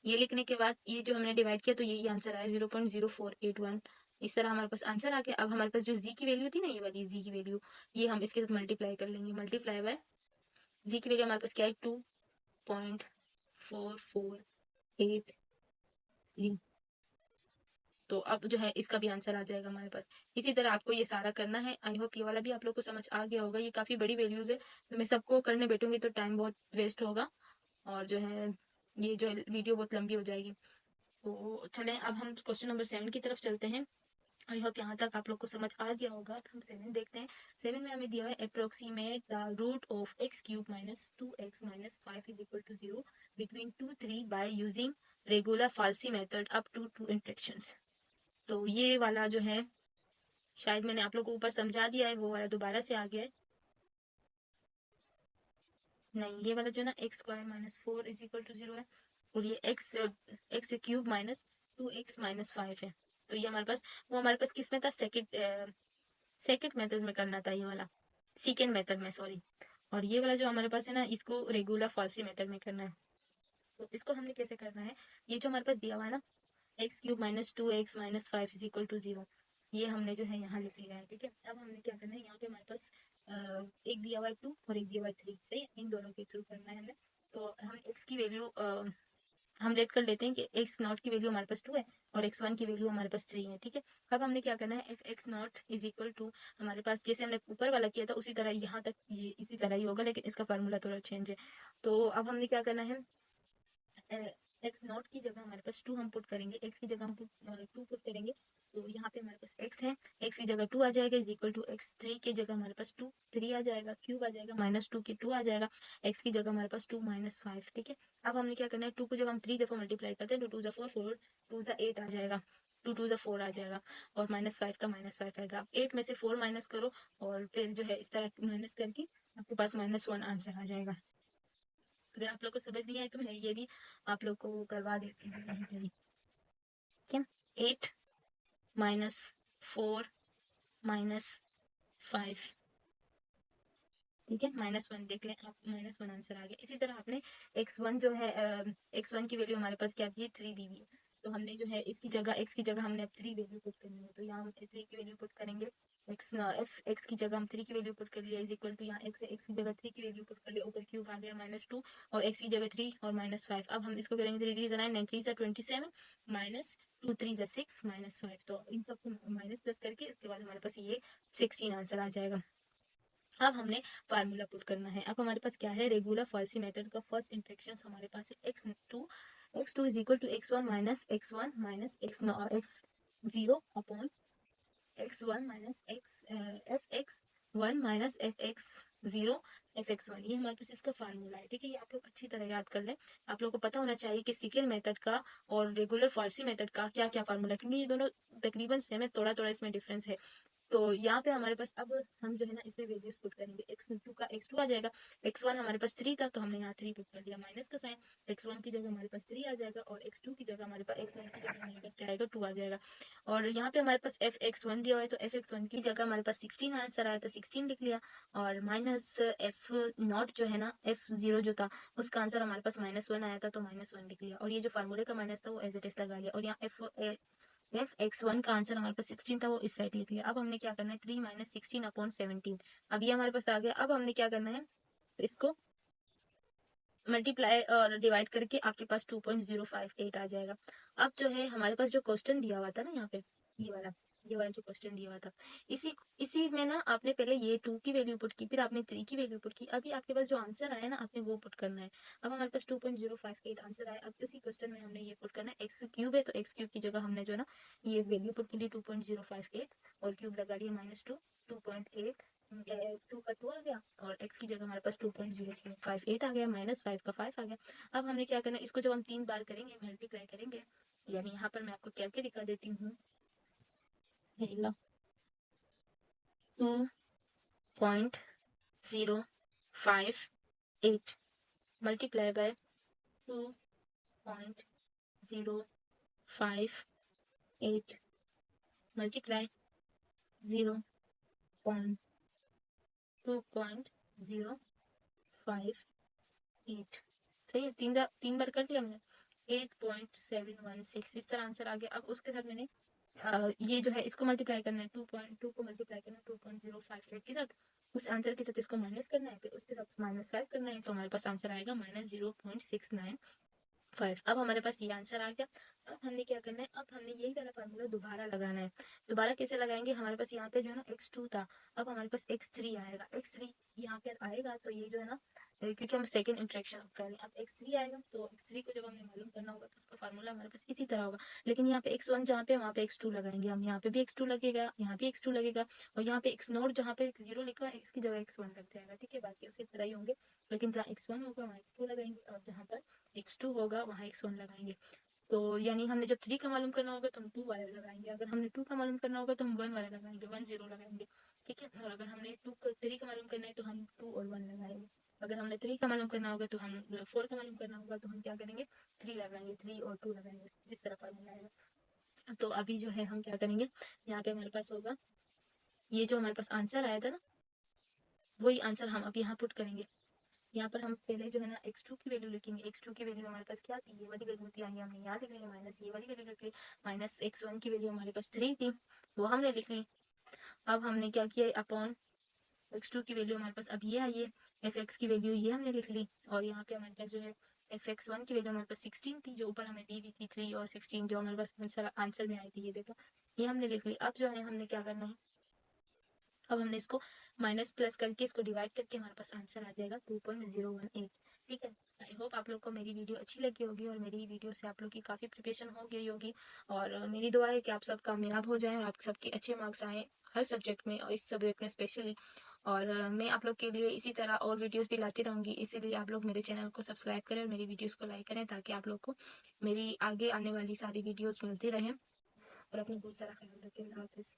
ये लिखने के बाद ये जो हमने डिवाइड किया तो यही आंसर आया 0.0481। इस तरह हमारे पास आंसर आ गया। अब हमारे पास जो जी की वैल्यू थी ना, ये वाली जी की वैल्यू, ये हम इसके साथ मल्टीप्लाई कर लेंगे, मल्टीप्लाई बाय जी की वैल्यू हमारे पास क्या है 2.4483। तो अब जो है इसका भी आंसर आ जाएगा हमारे पास। इसी तरह आपको ये सारा करना है। आई होप ये वाला भी आप लोग को समझ आ गया होगा। ये काफी बड़ी वैल्यूज है, तो मैं सबको करने बैठूंगी तो टाइम बहुत वेस्ट होगा और जो है ये जो वीडियो बहुत लंबी हो जाएगी। तो चलें अब हम क्वेश्चन नंबर 7 की तरफ चलते हैं। आई होप यहाँ तक आप लोग को समझ आ गया होगा। हम 7 देखते हैं। 7 में हमें दिया है approximate the root of x³ minus 2x minus 5 is equal to 0 between 2 3 by using regular falsi method up to 2 interactions. तो ये वाला जो है शायद मैंने आप लोग को ऊपर समझा दिया है, वो वाला दोबारा से आ गया है। नहीं, ये वाला जो ना x² minus 4 is equal to 0 है, और ये x³ माइनस 2x माइनस 5 है। तो ये हमारे पास, वो हमारे पास किस में था, सेकेंड मेथड में करना था, ये वाला सेकेंड मेथड में, सॉरी। और ये वाला जो हमारे पास है ना, इसको रेगुलर फॉल्सी मेथड में करना है। तो इसको हमने कैसे करना है, ये जो हमारे पास दिया हुआ है ना x³ minus 2x minus 5 is equal to 0, ये हमने जो है यहाँ लिख लिया है, ठीक है। अब हमने क्या करना है, यहाँ पे हमारे पास एक दिया हुआ है 2 और एक दिया हुआ है 3, सही है। इन दोनों के थ्रू करना है हमें। तो हम x की वैल्यू हम रेट कर लेते हैं कि x0 की वैल्यू हमारे पास 2 है और x1 की वैल्यू हमारे पास 3 है, ठीक है। अब हमने क्या करना है, x0 इज इक्वल टू, हमारे पास जैसे हमने ऊपर वाला किया था उसी तरह यहाँ तक ये इसी तरह ही होगा, लेकिन इसका फार्मूला थोड़ा चेंज है। तो अब हमने क्या करना है, x0 की जगह हमारे पास 2 हम पुट करेंगे, x की जगह हम 2 पुट करेंगे, तो यहाँ पे हमारे पास x है, x की जगह 2 आ जाएगा इज इक्वल टू x3 की जगह हमारे पास 2 3 आ जाएगा, क्यूब आ जाएगा, -2 की 2 आ जाएगा, x की जगह हमारे पास 2 -5। ठीक है, अब हमने क्या करना है, 2 को जब हम 3 दफा मल्टीप्लाई करते हैं तो 2 ज़ा 4 4 2 ज़ा 8 आ जाएगा, 2 2 ज़ा 4 आ जाएगा और -5 का -5 आएगा। अब 8 में से 4 माइनस करो और फिर जो है इस तरह माइनस करके आपके पास -1 आंसर आ जाएगा। अगर आप लोग को समझ नहीं आए तो मैं ये भी आप लोग को करवा देती हूँ यहीं पे ही। ठीक है, 8 -4 -5, ठीक है, -1 देख लें आप, -1 आंसर आ गया। इसी तरह आपने x1 जो है x1 की वैल्यू हमारे पास क्या दी है, 3 दी हुई है, तो हमने जो है इसकी जगह x की जगह हमने अब 3 वैल्यू पुट करनी है, तो यहाँ हम 3 की वैल्यू पुट करेंगे। x की जगह हम 3 की वैल्यू पुट कर लिया इज इक्वल टू यहाँ x है, x की जगह 3 की वैल्यू पुट कर लिया, ऊपर क्यूब आ गया -2 और x की जगह 3 और -5। अब हम इसको करेंगे 3 3 ज़ा 9 9 3 ज़ा 27 -2 3 ज़ा 6 -5, तो इन सबको माइनस प्लस करके इसके बाद हमारे पास ये 16 आंसर आ जाएगा। अब हमने फार्मूला पुट करना है। अब हमारे पास क्या है, रेगुलर फॉल्सी मेथड का फर्स्ट इंट्रैक्शन हमारे पास है x2 is equal to x1 minus x1 minus x0 upon x1 minus fx1 minus fx0 fx1, ये हमारे पास इसका फार्मूला है। ठीक है, ये आप लोग अच्छी तरह याद कर लें। आप लोगों को पता होना चाहिए कि सीकेंड मेथड का और रेगुलर फॉल्सी मेथड का क्या क्या फार्मूला है, क्योंकि ये दोनों तकरीबन सेम है, थोड़ा थोड़ा इसमें डिफरेंस है। तो यहाँ पे हमारे पास अब हम जो है ना इसमें वैल्यूज पुट करेंगे, x2 का x2 आ जाएगा, x1 हमारे पास 3 था तो हमने यहाँ 3 पुट कर दिया, माइनस का साइन, x1 की जगह हमारे पास 3 आ जाएगा और x2 की जगह हमारे पास x1 की जगह हमारे पास क्या आएगा, 2 आ जाएगा। और यहाँ पे हमारे पास fx1 दिया हुआ है तो fx1 की जगह हमारे पास 16 आंसर आया, तो 16 लिख लिया, और माइनस f0 जो है ना, f0 जो था उसका आंसर हमारे पास -1 आया था तो -1 लिख लिया, और ये जो फार्मूले का माइनस था वो एज इट इज लगा लिया, और यहाँ fx1 का आंसर हमारे पास 16 था वो इस साइड लिख लिया। अब हमने क्या करना है, 3 माइनस 16 अपॉन 17, अब ये हमारे पास आ गया। अब हमने क्या करना है, इसको मल्टीप्लाई और डिवाइड करके आपके पास 2.058 आ जाएगा। अब जो है हमारे पास जो क्वेश्चन दिया हुआ था ना यहाँ पे, ये वाला जो क्वेश्चन दिया हुआ था, इसी इसी में ना आपने पहले ये 2 की वैल्यू पुट की, फिर आपने 3 की वैल्यू पुट की, अभी आपके पास जो आंसर आया ना आपने वो पुट करना है। अब हमारे पास 2.058 आंसर आया, अब उसी क्वेश्चन में हमने ये पुट करना है, एक्स क्यूब है तो एक्स क्यूब की जगह हमने जो है ना ये वैल्यू पुट की 2.058 और क्यूब लगा दिया -2 2.8, 2 का 2 आ गया और x की जगह हमारे पास 2.058 आ गया, -5 का 5 आ गया। अब हमने क्या करना है, इसको जब हम 3 बार करेंगे मल्टीप्लाई करेंगे, यानी यहाँ पर मैं आपको करके दिखा देती हूँ, 2.058 मल्टीप्लाई बाय 2.058 मल्टीप्लाई 2.058, सही है, 3 बार कर लिया हमने, 8.716 इस तरह आंसर आ गया। अब उसके साथ मैंने ये जो है इसको मल्टीप्लाई करना है, 2.2 को मल्टीप्लाई करना है 2.058 के साथ, उस आंसर के साथ इसको माइनस करना है, फिर उसके साथ -5 करना है, तो हमारे पास आंसर आएगा -0.695। अब हमारे पास ये आंसर आ गया। अब हमने क्या करना है, अब हमने यही वाला फार्मूला दोबारा लगाना है। दोबारा कैसे लगाएंगे, हमारे पास यहाँ पे जो है ना x2 था, अब हमारे पास x3 आएगा, x3 यहाँ पे आएगा तो ये जो है ना, क्योंकि हम सेकंड इंट्रैक्शन कर रहे हैं, अब x3 आएगा तो x3 को जब हमने मालूम करना होगा तो उसका फार्मूला हमारे पास इसी तरह होगा, लेकिन यहाँ पे x1 जहाँ पे वहाँ पे x2 लगाएंगे हम, यहाँ पे भी x2 लगेगा, यहाँ पे x2 लगेगा, और यहाँ पे x0 जहाँ पे 0 लिखा है x की जगह x1 लग जाएगा। ठीक है, बाकी उसी तरह ही होंगे, लेकिन जहाँ x1 होगा वहाँ x2 लगाएंगे और जहाँ पर x2 होगा वहाँ x1 लगाएंगे। तो यानी हमने जब 3 का मालूम करना होगा तो हम 2 वाला लगाएंगे, अगर हमने 2 का मालूम करना होगा तो हम 1 वाला लगाएंगे, 1 0 लगाएंगे। ठीक है, और अगर हमने 3 का मालूम करना है तो हम 2 और 1 लगाएंगे, अगर हमने 3 का मालूम करना होगा तो हम 4 का मालूम करना होगा तो हम क्या करेंगे, 3 लगाएंगे, 3 और 2 लगाएंगे, इस तरह फार्मूला आएगा। तो अभी जो है हम क्या करेंगे, यहाँ पे हमारे पास होगा ये जो हमारे पास आंसर आया था ना, वही आंसर हम अब यहाँ पुट करेंगे। यहाँ पर हम पहले जो है ना x2 की वैल्यू लिखेंगे, x2 की वैल्यू हमारे पास क्या थी, ये वाली वैल्यू थी, यानी हमने यहाँ लिख ली, माइनस ये वाली वैल्यू लिख ली, माइनस x1 की वैल्यू हमारे पास 3 थी वो हमने लिख ली। अब हमने क्या किया, अपॉन x2 की वैल्यू हमारे पास अब ये आई है, fx की वैल्यू ये हमने लिख ली, और यहाँ पे हमारे पास जो है fx1 की वैल्यू हमारे पास 16 थी जो ऊपर हमें दी हुई थी, 3 और 16 जो हमारे पास आंसर में आई थी, ये देखो ये हमने लिख ली। अब जो है हमने क्या करना है, अब हमने इसको माइनस प्लस करके इसको डिवाइड करके हमारे पास आंसर आ जाएगा 2.018। ठीक है। आई होप आप लोग को मेरी वीडियो अच्छी लगी होगी और मेरी वीडियो से आप लोग की काफ़ी प्रिपरेशन हो गई होगी। और मेरी दुआ है कि आप सब कामयाब हो जाएं और आप सबके अच्छे मार्क्स आएँ हर सब्जेक्ट में और इस सब्जेक्ट में स्पेशली। और मैं आप लोग के लिए इसी तरह और वीडियोस भी लाती रहूँगी, इसीलिए आप लोग मेरे चैनल को सब्सक्राइब करें और मेरी वीडियोस को लाइक करें ताकि आप लोग को मेरी आगे आने वाली सारी वीडियोस मिलती रहें। और अपना बहुत सारा ख्याल रखें। अल्लाह हाफ़िज़।